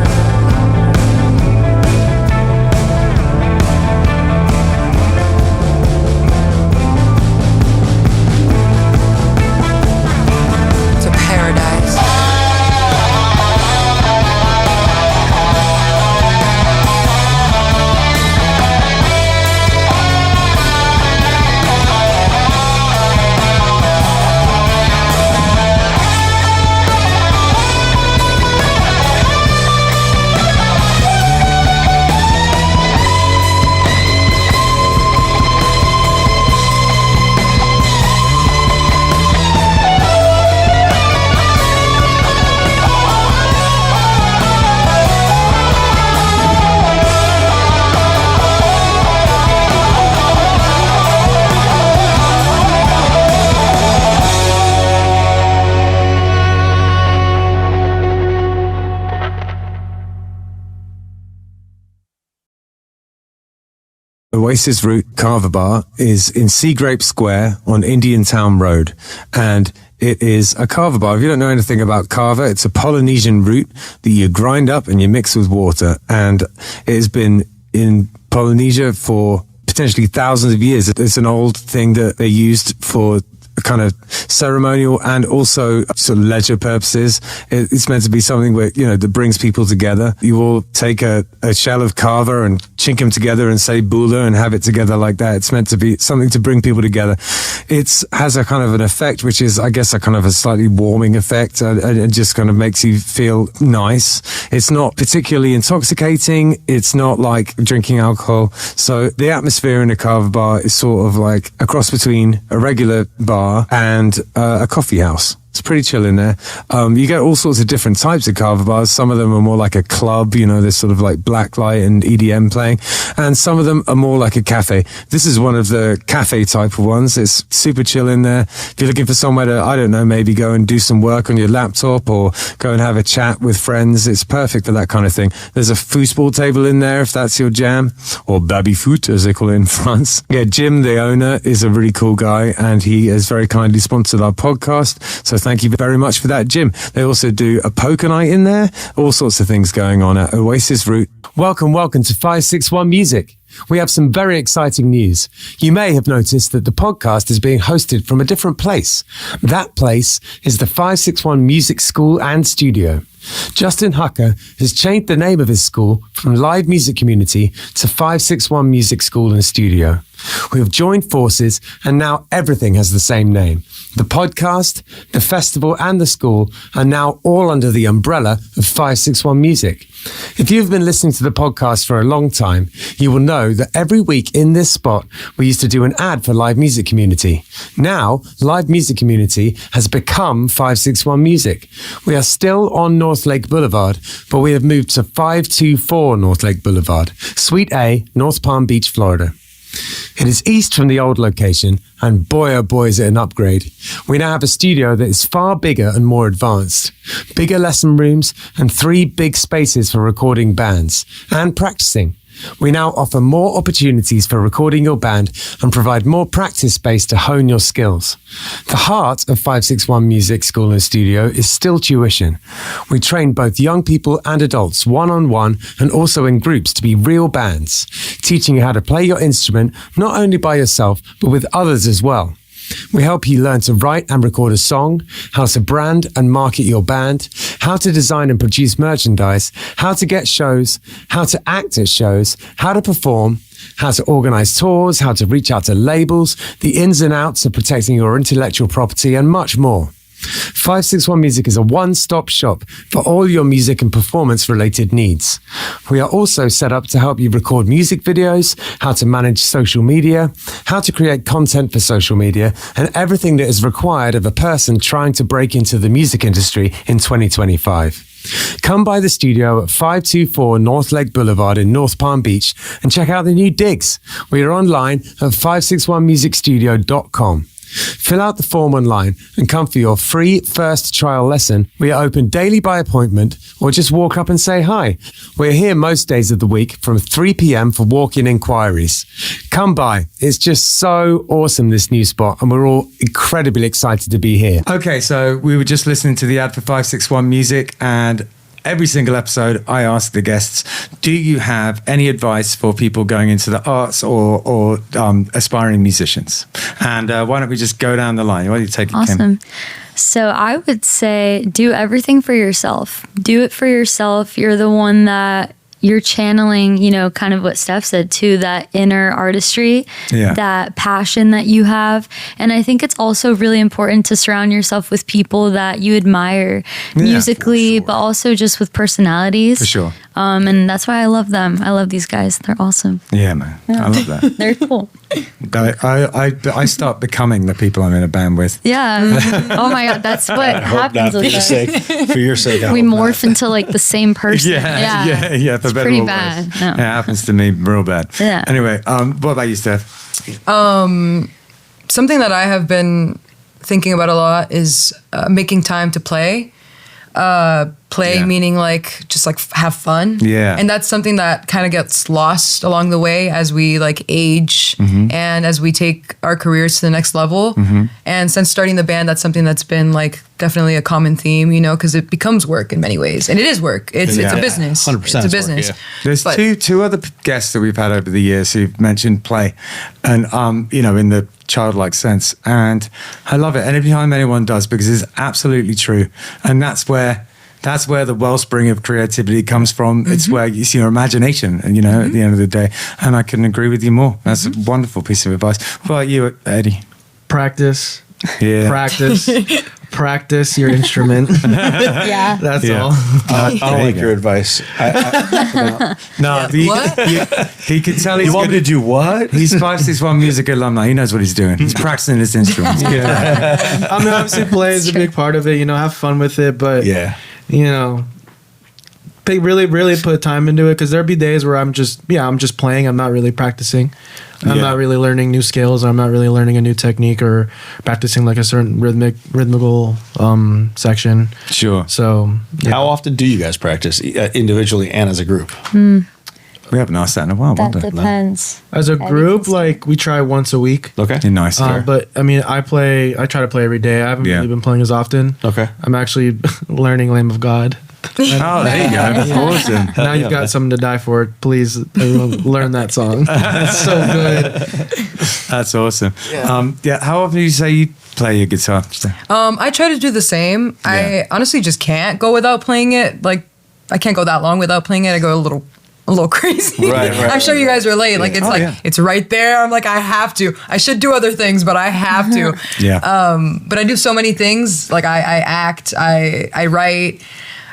Oasis root Kava bar is in Sea Grape Square on Indian Town Road. And it is a Kava bar. If you don't know anything about Kava, it's a Polynesian root that you grind up and you mix with water. And it has been in Polynesia for potentially thousands of years. It's an old thing that they used for kind of ceremonial and also sort of leisure purposes. It's meant to be something where, that brings people together. You all take a shell of kava and chink them together and say bula and have it together like that. It's meant to be something to bring people together. It has a kind of an effect, which is, I guess, a kind of a slightly warming effect. It just kind of makes you feel nice. It's not particularly intoxicating. It's not like drinking alcohol. So the atmosphere in a kava bar is sort of like a cross between a regular bar and a coffee house. It's pretty chill in there. You get all sorts of different types of kava bars. Some of them are more like a club, there's sort of like blacklight and EDM playing. And some of them are more like a cafe. This is one of the cafe type of ones. It's super chill in there. If you're looking for somewhere to, I don't know, maybe go and do some work on your laptop or go and have a chat with friends, it's perfect for that kind of thing. There's a foosball table in there if that's your jam, or baby foot as they call it in France. Yeah, Jim, the owner, is a really cool guy and he has very kindly sponsored our podcast. So thank you very much for that, Jim. They also do a poker night in there. All sorts of things going on at Oasis Root. Welcome to 561 Music. We have some very exciting news. You may have noticed that the podcast is being hosted from a different place. That place is the 561 Music School and Studio. Justin Hucker has changed the name of his school from Live Music Community to 561 Music School and Studio. We have joined forces and now everything has the same name. The podcast, the festival and the school are now all under the umbrella of 561 Music. If you've been listening to the podcast for a long time, you will know that every week in this spot, we used to do an ad for Live Music Community. Now, Live Music Community has become 561 Music. We are still on North Lake Boulevard, but we have moved to 524 North Lake Boulevard, Suite A, North Palm Beach, Florida. It is east from the old location, and boy oh boy is it an upgrade. We now have a studio that is far bigger and more advanced. Bigger lesson rooms and 3 big spaces for recording bands and practicing. We now offer more opportunities for recording your band and provide more practice space to hone your skills. The heart of 561 Music School and Studio is still tuition. We train both young people and adults one-on-one and also in groups to be real bands, teaching you how to play your instrument not only by yourself but with others as well. We help you learn to write and record a song, how to brand and market your band, how to design and produce merchandise, how to get shows, how to act at shows, how to perform, how to organize tours, how to reach out to labels, the ins and outs of protecting your intellectual property, and much more. 561 Music is a one-stop shop for all your music and performance-related needs. We are also set up to help you record music videos, how to manage social media, how to create content for social media, and everything that is required of a person trying to break into the music industry in 2025. Come by the studio at 524 North Lake Boulevard in North Palm Beach and check out the new digs. We are online at 561musicstudio.com. Fill out the form online and come for your free first trial lesson. We are open daily by appointment or just walk up and say hi. We're here most days of the week from 3 p.m. for walk-in inquiries. Come by. It's just so awesome, this new spot, and we're all incredibly excited to be here. Okay, so we were just listening to the ad for 561 Music, and every single episode, I ask the guests, do you have any advice for people going into the arts or aspiring musicians? And why don't we just go down the line? Why don't you take it, Awesome. Kim? So I would say do everything for yourself. Do it for yourself. You're the one that you're channeling, kind of what Steph said too, that inner artistry, that passion that you have. And I think it's also really important to surround yourself with people that you admire musically, but also just with personalities. For sure. And that's why I love them. I love these guys. They're awesome. Yeah, man. Yeah. I love that. They're cool. I start becoming the people I'm in a band with. Yeah. Oh my God. That's what happens with us. For your sake. We morph into like the same person. Yeah. It's pretty bad. No. It happens to me real bad. Yeah. Anyway, what about you, Steph? Something that I have been thinking about a lot is making time to play. Play meaning like just like have fun. Yeah. And that's something that kind of gets lost along the way as we like age and as we take our careers to the next level. And since starting the band, that's something that's been like definitely a common theme, you know, because it becomes work in many ways. And it is work. It's a business. 100% It's a business. There's two other guests that we've had over the years who've mentioned play, and you know, in the childlike sense, and I love it. Any time anyone does, because it's absolutely true, and that's where the wellspring of creativity comes from. It's where it's your imagination, and you know, at the end of the day. And I couldn't agree with you more. That's a wonderful piece of advice. What about you, Eddie? Practice. Yeah. Practice your instrument. Yeah. That's all. I don't like your advice. He could tell he's You want me to do what? He's 561 music alumni. He knows what he's doing. He's practicing his instruments. I mean, obviously, play is a big part of it. You know, have fun with it, but you know, really put time into it, because there'll be days where I'm just playing. I'm not really practicing. I'm not really learning new skills. I'm not really learning a new technique or practicing like a certain rhythmical section. Sure. So, How often do you guys practice individually and as a group? We haven't asked that in a while. That have we? depends. as a group, like we try once a week. Okay. You're nice. But I mean, I try to play every day. I haven't really been playing as often. Okay. I'm actually learning Lamb of God. Oh, there you go. Awesome. Now you've got something to die for. Please, everyone, learn that song. It's so good. That's awesome. How often do you say you play your guitar? I try to do the same. I honestly just can't go without playing it. Like, I can't go that long without playing it. I go a little crazy. Right. I'm sure you guys relate. Like, it's it's right there. I'm like, I have to. I should do other things, but I have to. But I do so many things. Like, I act, I write.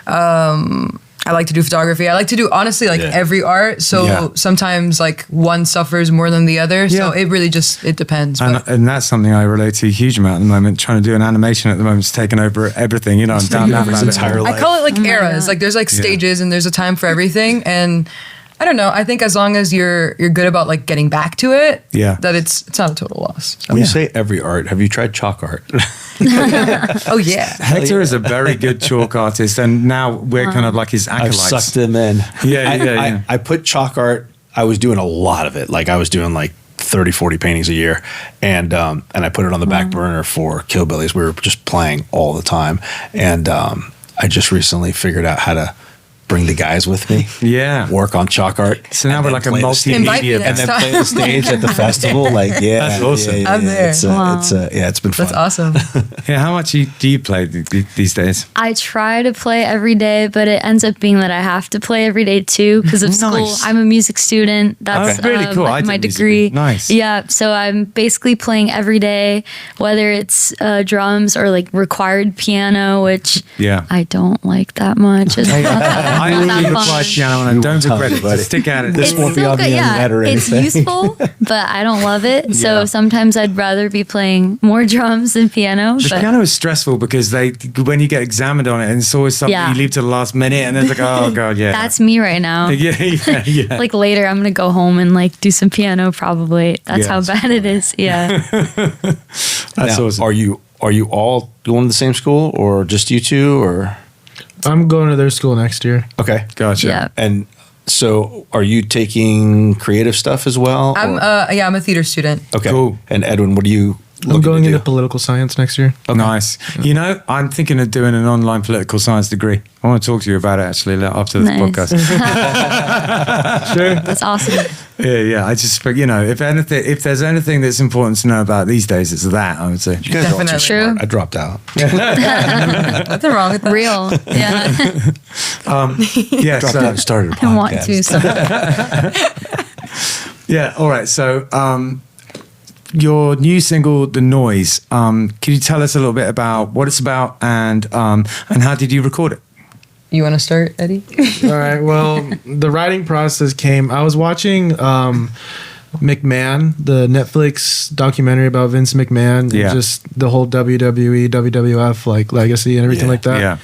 I like to do photography. I like to do, honestly, like every art. So sometimes like one suffers more than the other. So it really just, it depends. And that's something I relate to a huge amount at the moment. Trying to do an animation at the moment is taking over everything. You know, I'm down that entire life. I call it like eras. Like, there's like stages and there's a time for everything. And I don't know. I think as long as you're good about like getting back to it, that it's not a total loss. When you say every art, have you tried chalk art? Oh yeah. Hector is a very good chalk artist, and now we're kind of like his acolytes. I've sucked him in. I put chalk art. I was doing a lot of it. Like, I was doing like 30, 40 paintings a year. And I put it on the back burner for Killbillies. We were just playing all the time. And I just recently figured out how to bring the guys with me. Work on chalk art. So now we're like a Invite me multimedia next and then time. play the stage at the festival. Like, That's awesome. I'm there. It's been fun. That's awesome. How much do you play these days? I try to play every day, but it ends up being that I have to play every day too because of school. I'm a music student. That's really cool. I my did degree. Nice. Yeah, so I'm basically playing every day, whether it's drums or like required piano, which I don't like that much. It's not that I fun. only applied piano and I don't regret it, but stick at it. This won't be on the internet or It's anything. useful, but I don't love it. So sometimes I'd rather be playing more drums than piano. The But piano is stressful because when you get examined on it, and it's always something you leave to the last minute, and then it's like, oh god, that's me right now. yeah. Like later, I'm gonna go home and like do some piano. Probably that's how bad it is. Yeah. That's awesome. Are you all going to the same school, or just you two, or? I'm going to their school next year. Okay, gotcha. Yeah. And so, are you taking creative stuff as well? I'm a theater student. Okay, Cool. And Edwin, what are you? I'm going into political science next year. Nice. You know, I'm thinking of doing an online political science degree. I want to talk to you about it actually after this podcast. Sure. That's awesome. Yeah. I just, you know, if there's anything that's important to know about these days, it's that, I would say. You guys are all too Definitely. smart. I dropped out. Nothing wrong with that. Real. Yeah. Yeah. Dropped out and started a podcast. I want to. So. Yeah. All right. So, your new single, "The Noise." Can you tell us a little bit about what it's about and how did you record it? You want to start, Eddie? All right. Well, the writing process came. I was watching McMahon, the Netflix documentary about Vince McMahon, and just the whole WWE, WWF like legacy and everything like that. Yeah.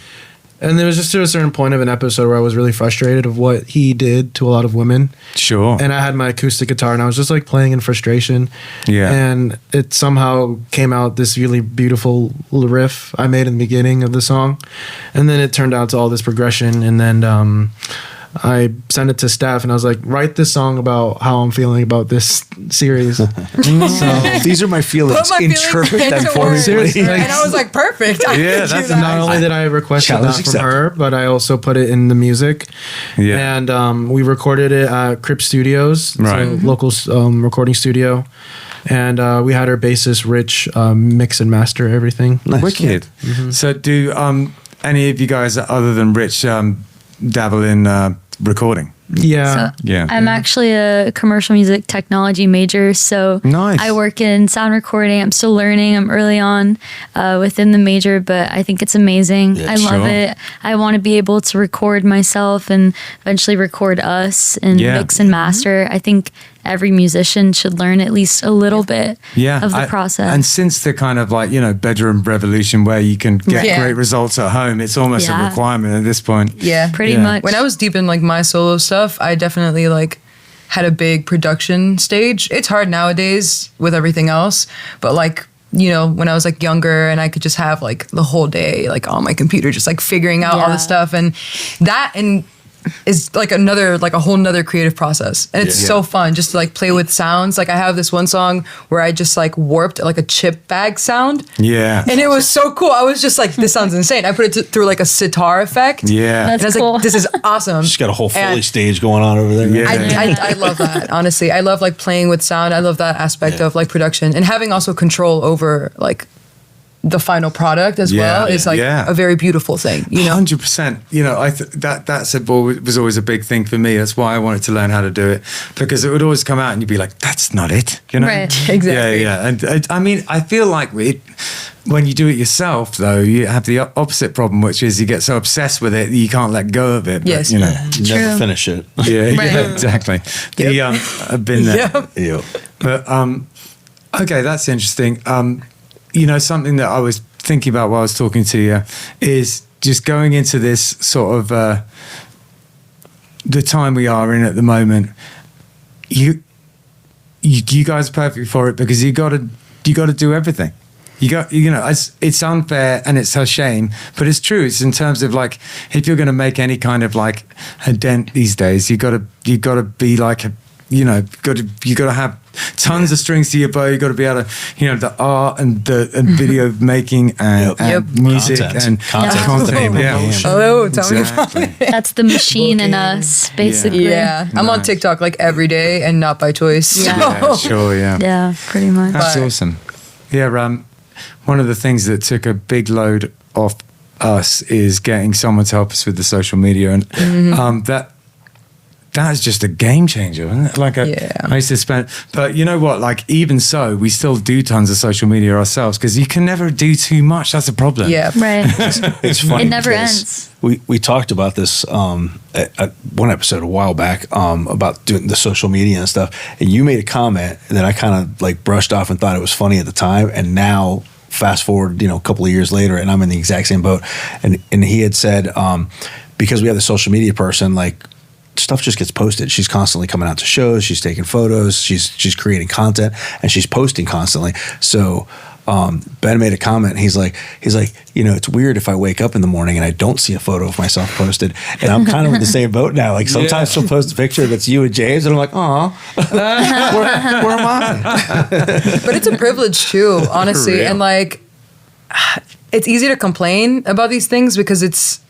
And there was just to a certain point of an episode where I was really frustrated of what he did to a lot of women. Sure. And I had my acoustic guitar and I was just like playing in frustration. Yeah. And it somehow came out this really beautiful riff I made in the beginning of the song. And then it turned out to all this progression. And then I sent it to Steph and I was like, write this song about how I'm feeling about this series. So these are my feelings. Put my Interpret feelings them into for me, words. please. And I was like, perfect. I Yeah, can do that's that. not only did I request that Challenge from accepted. her, but I also put it in the music. Yeah. And we recorded it at Crip Studios, it's Right. a local recording studio. And we had our bassist Rich mix and master everything. Nice. Wicked. So do any of you guys other than Rich dabble in recording? Yeah. So Yeah. I'm actually a commercial music technology major, so Nice. I work in sound recording. I'm still learning. I'm early on within the major, but I think it's amazing. Yeah, I love sure. it. I want to be able to record myself and eventually record us and Yeah. mix and master. I think every musician should learn at least a little bit of the process. And since the kind of like, bedroom revolution where you can get Yeah. great results at home, it's almost a Yeah. requirement at this point. Yeah. Pretty Yeah. much. When I was deep in like my solo stuff, I definitely like had a big production stage. It's hard nowadays with everything else, but like, when I was like younger and I could just have like the whole day like on my computer just like figuring out all Yeah. this stuff, and that is like a whole nother creative process, and it's so fun just to like play with sounds. Like I have this one song where I just like warped like a chip bag sound, Yeah. and it was so cool. I was just like, this sounds insane. I put it through like a sitar effect. Yeah. And I was cool. like, this is awesome. She's got a whole Foley And stage going on over there. Yeah. I love that, honestly. I love like playing with sound. I love that aspect of like production, and having also control over like the final product as well is like a very beautiful thing, 100%. That's was always a big thing for me. That's why I wanted to learn how to do it, because it would always come out and you'd be like, that's not it. Right. Exactly. Yeah. And I mean, I feel like when you do it yourself, though, you have the opposite problem, which is you get so obsessed with it that you can't let go of it. But, Yes. You True. never finish it. Yeah, exactly. I've been there. Yep. But okay, that's interesting. Something that I was thinking about while I was talking to you is just going into this sort of the time we are in at the moment. You guys are perfect for it, because you got to do everything. It's unfair and it's a shame, but it's true. It's in terms of like, if you're going to make any kind of like a dent these days, you got to be like you got to have tons of strings to your bow. You got to be able to, the art and video making and music and content. Yeah. Oh, tell me about it. That's the machine in us, basically. Yeah. I'm on TikTok like every day and not by choice. Yeah. Yeah, sure, yeah. Yeah, pretty much. That's awesome. Yeah, one of the things that took a big load off us is getting someone to help us with the social media, and that is just a game changer, isn't it? Like I used to spend, but you know what? Like even so, we still do tons of social media ourselves, because you can never do too much. That's a problem. Yeah. Right. It's funny. It never because ends. We talked about this at one episode a while back about doing the social media and stuff, and you made a comment that I kind of like brushed off and thought it was funny at the time, and now fast forward, a couple of years later, and I'm in the exact same boat. And he had said because we have the social media person, like, stuff just gets posted. She's constantly coming out to shows. She's taking photos. She's creating content, and she's posting constantly. So Ben made a comment. He's like, it's weird if I wake up in the morning and I don't see a photo of myself posted. And I'm kind of in the same boat now. Like sometimes she'll post a picture that's you and James, and I'm like, oh, where am I? But it's a privilege too, honestly. And like, it's easy to complain about these things because it's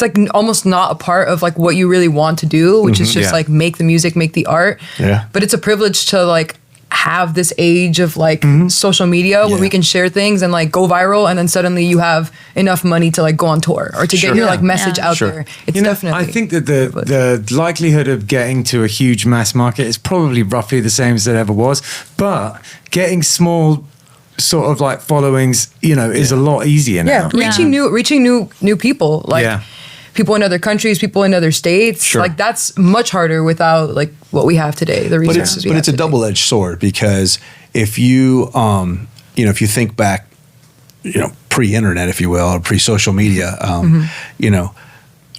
like almost not a part of like what you really want to do, which is just like make the music, make the art. Yeah. But it's a privilege to like have this age of like social media where we can share things and like go viral, and then suddenly you have enough money to like go on tour or to get your like message out there. It's definitely. I think that the likelihood of getting to a huge mass market is probably roughly the same as it ever was, but getting small sort of like followings, is a lot easier now. Reaching new people, like people in other countries, people in other states. Like that's much harder without like what we have today. The resources but it's a double-edged sword, because if you if you think back, pre-internet, if you will, or pre-social media, you know,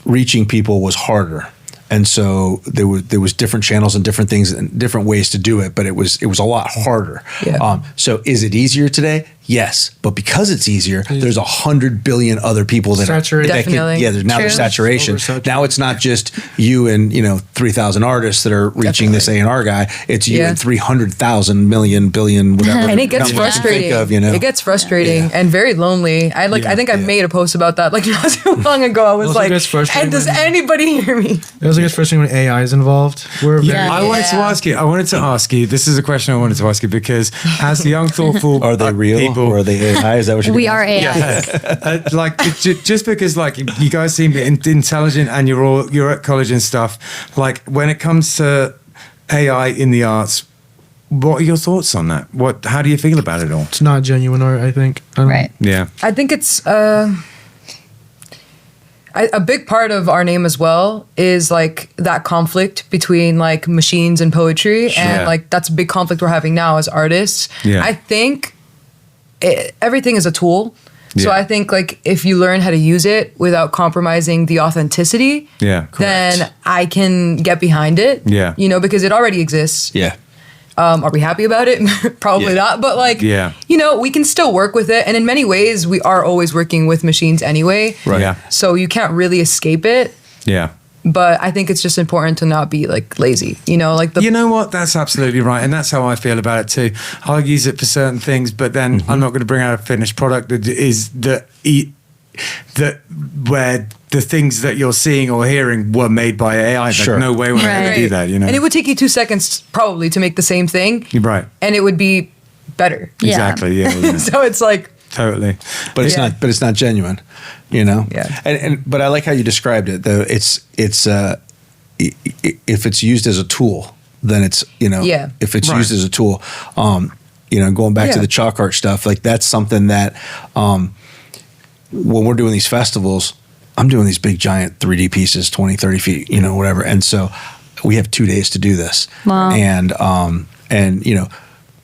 reaching people was harder. And so there was different channels and different things and different ways to do it, but it was a lot harder. Yeah. So is it easier today? Yes, but because it's easier, there's 100 billion other people that Saturated. that can, Definitely. there's saturation. Oversaturated. Now it's not just you and 3,000 artists that are reaching this A&R guy. It's you and 300,000 million billion whatever. And it gets numbers you think frustrating. of, you know? It gets frustrating and very lonely. I think I made a post about that like not too long ago. I was Also like, gets frustrating and does when- anybody hear me? It also gets frustrating when AI is involved. We're very Yeah. I wanted to ask you. This is a question I wanted to ask you because as young, thoughtful Are they real people, or are they AI? Is that what you're We gonna are ask? AI. like just because like you guys seem intelligent and you're at college and stuff. Like when it comes to AI in the arts, what are your thoughts on that? How do you feel about it all? It's not genuine art, I think. I don't- Right. Yeah. I think it's a big part of our name as well is like that conflict between like machines and poetry, and Yeah. like that's a big conflict we're having now as artists. Yeah. I think everything is a tool. So Yeah. I think like if you learn how to use it without compromising the authenticity, Yeah. then I can get behind it. Yeah. You know, because it already exists. Yeah. Are we happy about it? Probably Yeah. not. But like, Yeah. you know, we can still work with it. And in many ways, we are always working with machines anyway. Right. Yeah. So you can't really escape it. Yeah. But I think it's just important to not be like lazy. You know, like the You know what? That's absolutely right, and that's how I feel about it too. I'll use it for certain things, but then I'm not going to bring out a finished product that is where the things that you're seeing or hearing were made by AI. Like, Sure. no way would I ever Right. do that. You know, And it would take you 2 seconds probably to make the same thing, You're right. and it would be better. Yeah. Exactly. Yeah. yeah. So it's like, Totally. But it's Yeah. not. But it's not genuine, you know. Yeah. But I like how you described it. Though if it's used as a tool, then it's Yeah. If it's Right. used as a tool, going back to Yeah. the chalk art stuff, like that's something that when we're doing these festivals, I'm doing these big giant 3D pieces, 20, 30 feet, whatever, and so we have 2 days to do this. Wow. And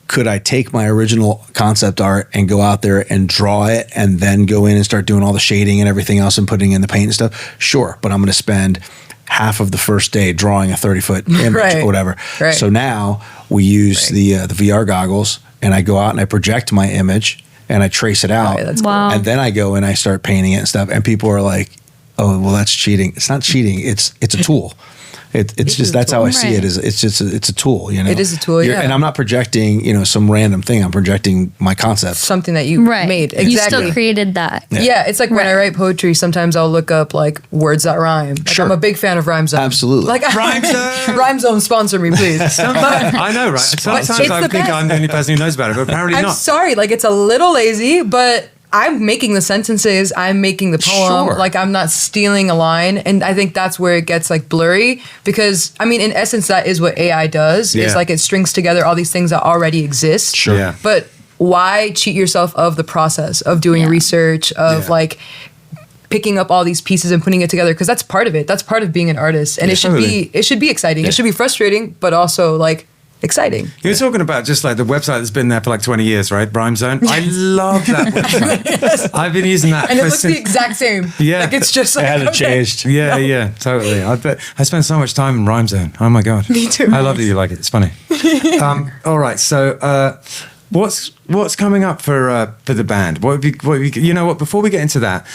could I take my original concept art and go out there and draw it and then go in and start doing all the shading and everything else and putting in the paint and stuff? Sure, but I'm going to spend half of the first day drawing a 30-foot image Right. or whatever. Right. So now we use the VR goggles, and I go out and I project my image and I trace it out. Right, that's Wow. And then I go and I start painting it and stuff. And people are like, "Oh, well, that's cheating." It's not cheating. It's a tool. It's just a that's how I see it. Right. Is it's just it's a tool. It is a tool, yeah. And I'm not projecting some random thing. I'm projecting my concept. something that you Right. made. You Exactly. still created that. Yeah, it's like when I Right. write poetry, sometimes I'll look up like words that rhyme. Like, Sure. I'm a big fan of Rhyme Zone. Absolutely. Like Rhyme Zone! Rhyme Zone, sponsor me, please. I know, right? Sometimes It's I the think best. I'm the only person who knows about it, but apparently I'm not. sorry, like it's a little lazy, but I'm making the sentences, I'm making the poem, Sure. like I'm not stealing a line. And I think that's where it gets like blurry because I mean, in essence, that is what AI does. Yeah. Is like it strings together all these things that already exist. Sure. Yeah. But why cheat yourself of the process of doing Yeah. research, of Yeah. like picking up all these pieces and putting it together? Because that's part of it. That's part of being an artist. And totally. it should be exciting. It should be frustrating, but also like exciting. You're talking about just like the website that's been there for like 20 years, right? Rhyme Zone. I love that website. I've been using that And it for looks the exact same. Yeah. Like it's just like, It hasn't okay. changed. Yeah, totally. I bet I spend so much time in Rhyme Zone. Oh my god, Me too. I love that you like it. It's funny. All right, so what's coming up for the band? What have you know what? Before we get into that,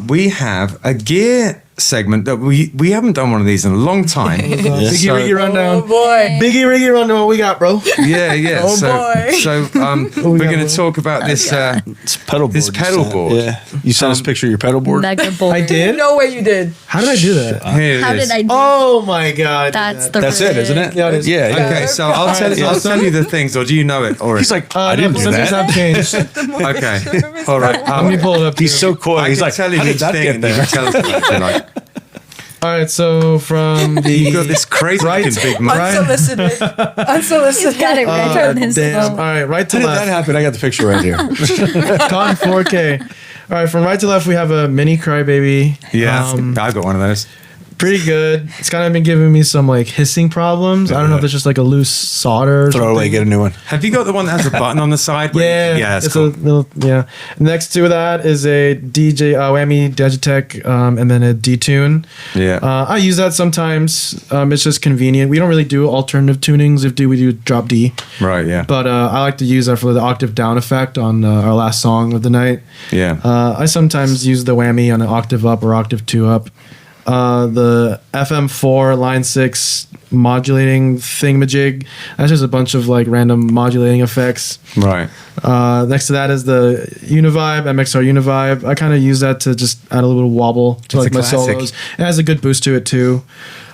we have a gear segment that we haven't done one of these in a long time. Biggie So- Riggy rundown. Oh boy. Biggie Riggy rundown. What we got, bro? Yeah. Oh, so boy. so we we're got, going bro? to talk about this. It's pedal board. This you pedal sent. board. Yeah. You sent us a picture of your pedal board. Mega board. I did. No way you did. How did I do that? Here it How is. did I do Oh my god. That's the That's it, isn't it? Yeah, it is. Yeah. Okay, so I'll tell you the things, or do you know it? Or He's like, I didn't do Something's that. have changed. okay, all right. Let me pull it up. He's so coy. I He's can like, tell you how did each that thing, get and you there? can tell us what you like. All right, so from the You got this crazy looking big mug. Unsolicited. Unsolicited. Got it right on his damn. All phone. right, right to How did that left. happen? I got the picture right here. Con 4K. All right, from right to left we have a mini crybaby. Yeah, Um, I got one of those. Pretty good. It's kind of been giving me some like hissing problems. I don't know if it's just like a loose solder. Or Throw it away, something. get a new one. Have you got the one that has a button on the side? Yeah, it's cool. a little, yeah. Next to that is a DJ Whammy Digitech, and then a D-Tune. Yeah. I use that sometimes. It's just convenient. We don't really do alternative tunings. We do drop D. Right, yeah. But I like to use that for the octave down effect on our last song of the night. Yeah. I sometimes use the whammy on an octave up or octave 2 up. The FM4 line 6 modulating thingamajig. That's just a bunch of like random modulating effects. Right. Next to that is the Univibe, MXR Univibe. I kind of use that to just add a little bit of wobble to like my classic. solos. It has a good boost to it too.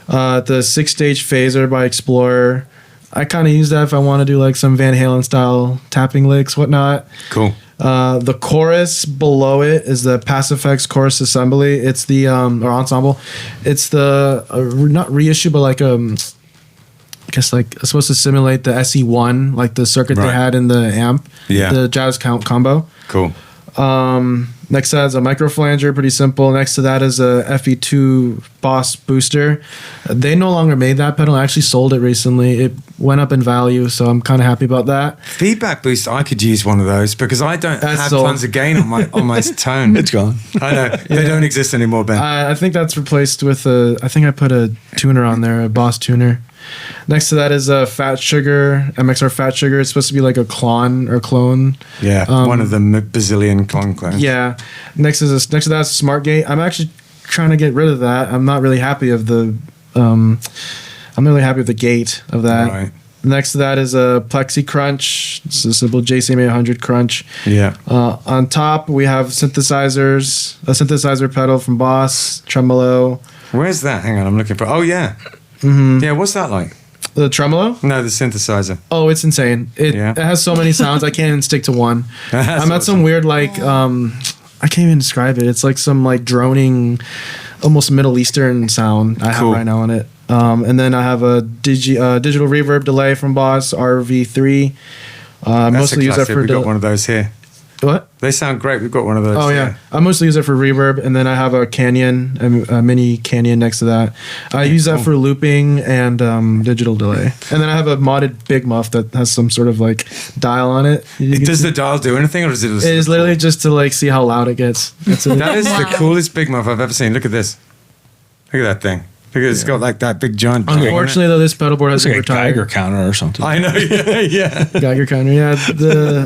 The 6-stage phaser by Explorer. I kind of use that if I want to do like some Van Halen style tapping licks, whatnot. Cool. The chorus below it is the Pass Effects Chorus Assembly. It's the or ensemble. It's the not reissue, but like I guess like it's supposed to simulate the SE1, like the circuit they Right. had in the amp. Yeah. The jazz combo. Cool. Next to that is a microflanger, pretty simple. Next to that is a FE2 Boss booster. They no longer made that pedal. I actually sold it recently. It went up in value, so I'm kind of happy about that. Feedback boost, I could use one of those because I don't That's have sold. tons of gain on my tone. It's gone. I know. They don't exist anymore, Ben. I think that's replaced with I think I put a tuner on there, a Boss tuner. Next to that is a Fat Sugar, MXR Fat Sugar. It's supposed to be like a clone. Yeah, one of the bazillion clones. Yeah. Next to that is SmartGate. I'm actually trying to get rid of that. I'm not really happy of the I'm not really happy with the gate of that. Right. Next to that is a Plexi Crunch. It's a simple JCM 800 crunch. Yeah. On top we have synthesizers, a synthesizer pedal from Boss, tremolo. Where's that? Hang on, I'm looking for. Oh yeah. Mm-hmm. Yeah. What's that like? The tremolo? No, the synthesizer. Oh, it's insane. It has so many sounds. I can't even stick to one. I'm at some weird like I can't even describe it. It's like some like droning, almost Middle Eastern sound I have right now on it. And then I have a digital reverb delay from Boss RV3. Mostly use that for We've got one of those here. What? They sound great. We've got one of those. Oh yeah, I mostly use it for reverb, and then I have a Canyon, a mini Canyon next to that. I use that for looping and digital delay, and then I have a modded Big Muff that has some sort of like dial on it. Does the dial do anything, or does it? It is literally just to like see how loud it gets. That's it. That is the coolest Big Muff I've ever seen. Look at this. Look at that thing. Look at it. It's got like that big giant. Unfortunately, though, this pedal board has It's been like a retired. Geiger counter or something. I know. Yeah. Geiger counter, yeah.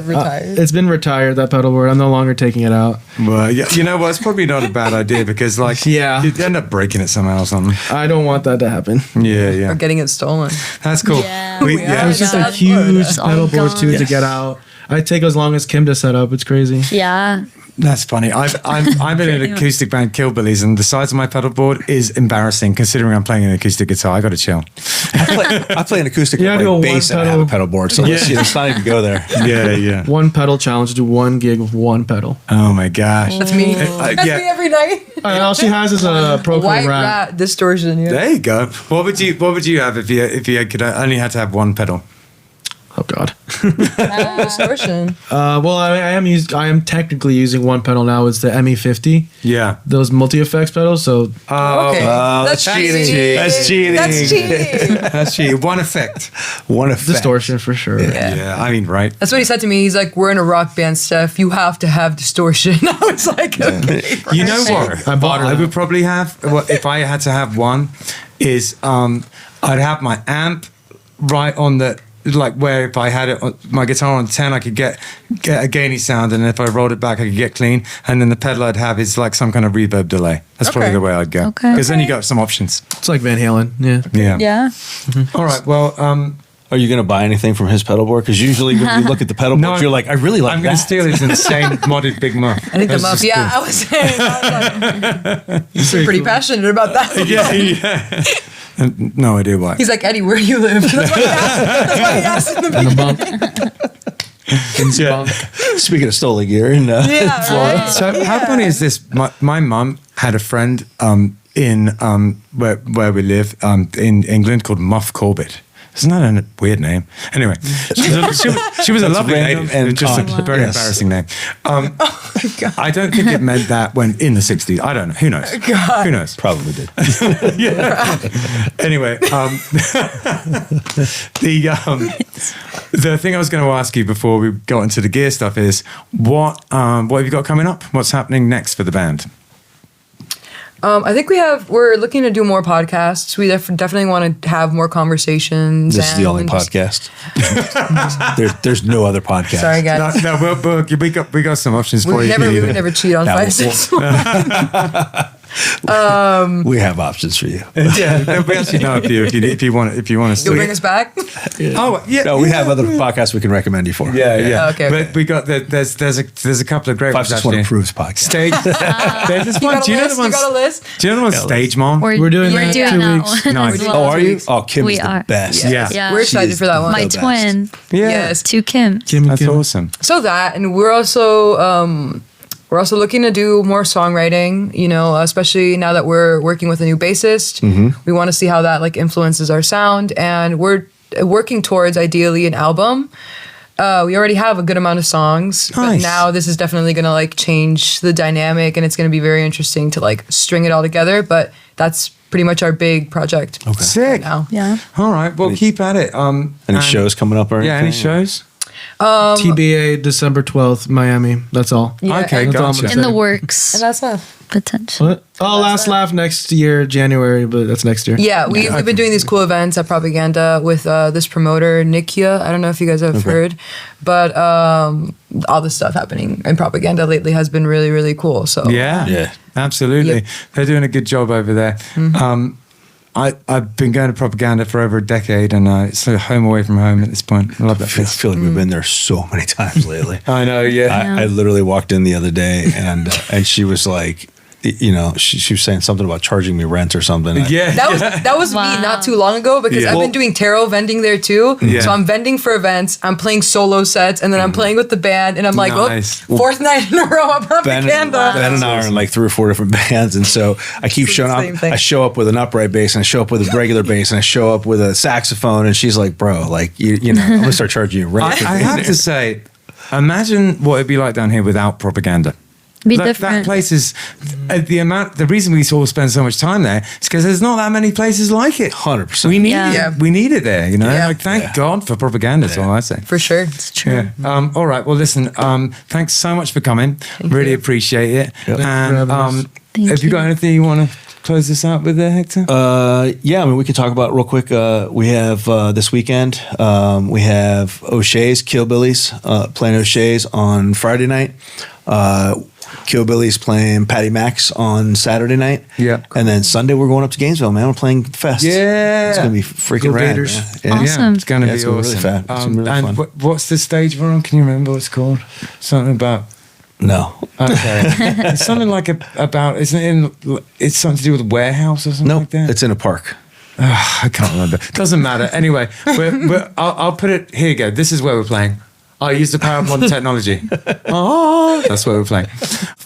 Retired. It's been retired, that pedal board. I'm no longer taking it out. Well, yeah. You know what? It's probably not a bad idea because, like, Yeah. you'd end up breaking it somehow or something. I don't want that to happen. Yeah, Or yeah. getting it stolen. That's cool. Yeah. Yeah. It's just a Yeah. huge It's all pedal board too gone. to get out. I take as long as Kim to set up. It's crazy. Yeah. That's funny. I'm in an acoustic band, Killbillies, and the size of my pedal board is embarrassing considering I'm playing an acoustic guitar. I got to chill. I play an acoustic You have to go bass one and I have a pedal. pedal board, so let's not even go there. Yeah, yeah. One pedal challenge, do one gig with one pedal. Oh my gosh. That's me. That's yeah. me every night. All she has is a Proclaim White Rat. rat distortion. Yeah. There you go. What would you have if you could only had to have one pedal? Oh God. Distortion. Well, I am technically using one pedal now. It's the ME50. Yeah. Those multi effects pedals. So Oh, Okay. that's cheating. That's cheating. That's cheating. that's cheating. One effect. One effect. distortion for sure. Yeah. I mean, right. That's what he said to me. He's like, "We're in a rock band, Steph. You have to have distortion." I was like, "Okay." You know what? I bought What her I that. would probably have, if I had to have one, is I'd have my amp right on the, like where if I had it on, my guitar on 10, I could get a gainy sound, and if I rolled it back, I could get clean. And then the pedal I'd have is like some kind of reverb delay. That's probably Okay. the way I'd go. Okay. Because then you got some options. It's like Van Halen. Yeah. Yeah. Yeah. All right. Well, Are you going to buy anything from his pedal board? Because usually when you look at the pedal No, board, you're like, I really like I'm that. going to steal his insane modded Big Muff. I think the muff. Yeah, I was saying. I was like, pretty passionate about that. Yeah, yeah. No idea why. He's like, Eddie, where do you live? That's why he asked. That's why he asked in the beginning. Speaking of stolen gear in Yeah, Florida. right? So how funny is this? My mum had a friend in where we live in England called Muff Corbett. Isn't that a weird name? Anyway, she was a lovely random lady. and It was just odd. a very Yes. embarrassing name. I don't think it meant that when in the 60s. I don't know. Who knows? Who knows? Probably did. Anyway, the thing I was going to ask you before we got into the gear stuff is what have you got coming up? What's happening next for the band? I think we're looking to do more podcasts. We definitely want to have more conversations. This is the only podcast. there's no other podcast. Sorry, guys. No, we got some options for you. We would never cheat on No, 5, 6, 1. We have options for you. Yeah, we actually know if you want to. You'll still. bring us back? Oh yeah. No, we have other podcasts we can recommend you for. Yeah. Okay. But we got there's a couple of great ones 561 actually. approves podcast. Stage. There's this one. Do you know the one? You got a list? Do you know the one? Stage Mom. We're doing you're that doing 2 that weeks. one Nice. as Oh, well. Oh, are you? Oh, Kim We is the are. best. Yeah. Yeah. We're excited for that one. My the best. twin. Yeah. Yes. Two Kim. That's awesome. So that, and we're also looking to do more songwriting, especially now that we're working with a new bassist. We want to see how that like influences our sound, and we're working towards ideally an album. We already have a good amount of songs, but Nice. now this is definitely going to like change the dynamic, and it's going to be very interesting to like string it all together. But that's pretty much our big project Sick. now. Yeah. All right. Well, keep at it. Any and- shows coming up or Yeah. anything? Any shows? TBA December 12th, Miami. That's all. Yeah, Okay, and, gotcha. In the works, and that's it. potential. What? Oh, Last Laugh next year, January, but that's next year. Yeah, we've been doing these cool events at Propaganda with this promoter, Nikia. I don't know if you guys have heard, but all this stuff happening in Propaganda lately has been really, really cool. So Yeah. Absolutely. Yep. They're doing a good job over there. I've been going to Propaganda for over a decade, and it's a home away from home at this point. I love that I place. feel like we've been there so many times lately. I know. Yeah. I literally walked in the other day and she was like, she was saying something about charging me rent or something. Yeah. that was Wow. me not too long ago, because Yeah. I've been doing tarot vending there too. Yeah. So I'm vending for events, I'm playing solo sets, and then I'm playing with the band, and I'm like, Nice. well, fourth night in a row at Propaganda. Ben and I are in like 3 or 4 different bands, and so I keep It's showing the same up. thing. I show up with an upright bass, and I show up with a regular bass, and I show up with a saxophone, and she's like, "Bro, like you know, I'm gonna start charging you rent." I have to say, imagine what it'd be like down here without Propaganda. Be That different. place is the reason we all spend so much time there is because there's not that many places like it. 100%. We need Yeah. it. Yeah. We need it there. Yeah. Like thank God for Propaganda. That's all I say. For sure. It's true. Yeah. All right. Well, listen. Thanks so much for coming. Really appreciate it. Yep. And Thank have you got you. anything you want to close this out with there, Hector? Yeah, I mean, we could talk about real quick. We have this weekend. We have O'Shea's Killbillies playing O'Shea's on Friday night. Killbillies playing Patty Mac's on Saturday night. Yeah. And then Sunday we're going up to Gainesville, man. We're playing Fest. Yeah. It's gonna be freaking Go rad. Gators. Man. Yeah. Awesome. It's going to Yeah, be it's gonna be awesome. really fun. It's gonna be really and fun. what's the stage we're on? Can you remember what it's called? Something about. No. Okay. It's something like about. Isn't it in? It's something to do with a warehouse or something No, like that. it's in a park. I can't remember. Doesn't matter. Anyway, I'll put it. Here you go. This is where we're playing. I use the power of modern technology. Oh, that's where we're playing.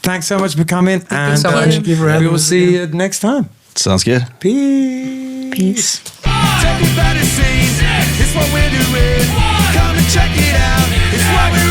Thanks so much for coming. you so much. Thank you for having we will us see you next time. Sounds good. Peace. Peace. Everybody sings, it's what we're doing. Come and check it out, it's what we're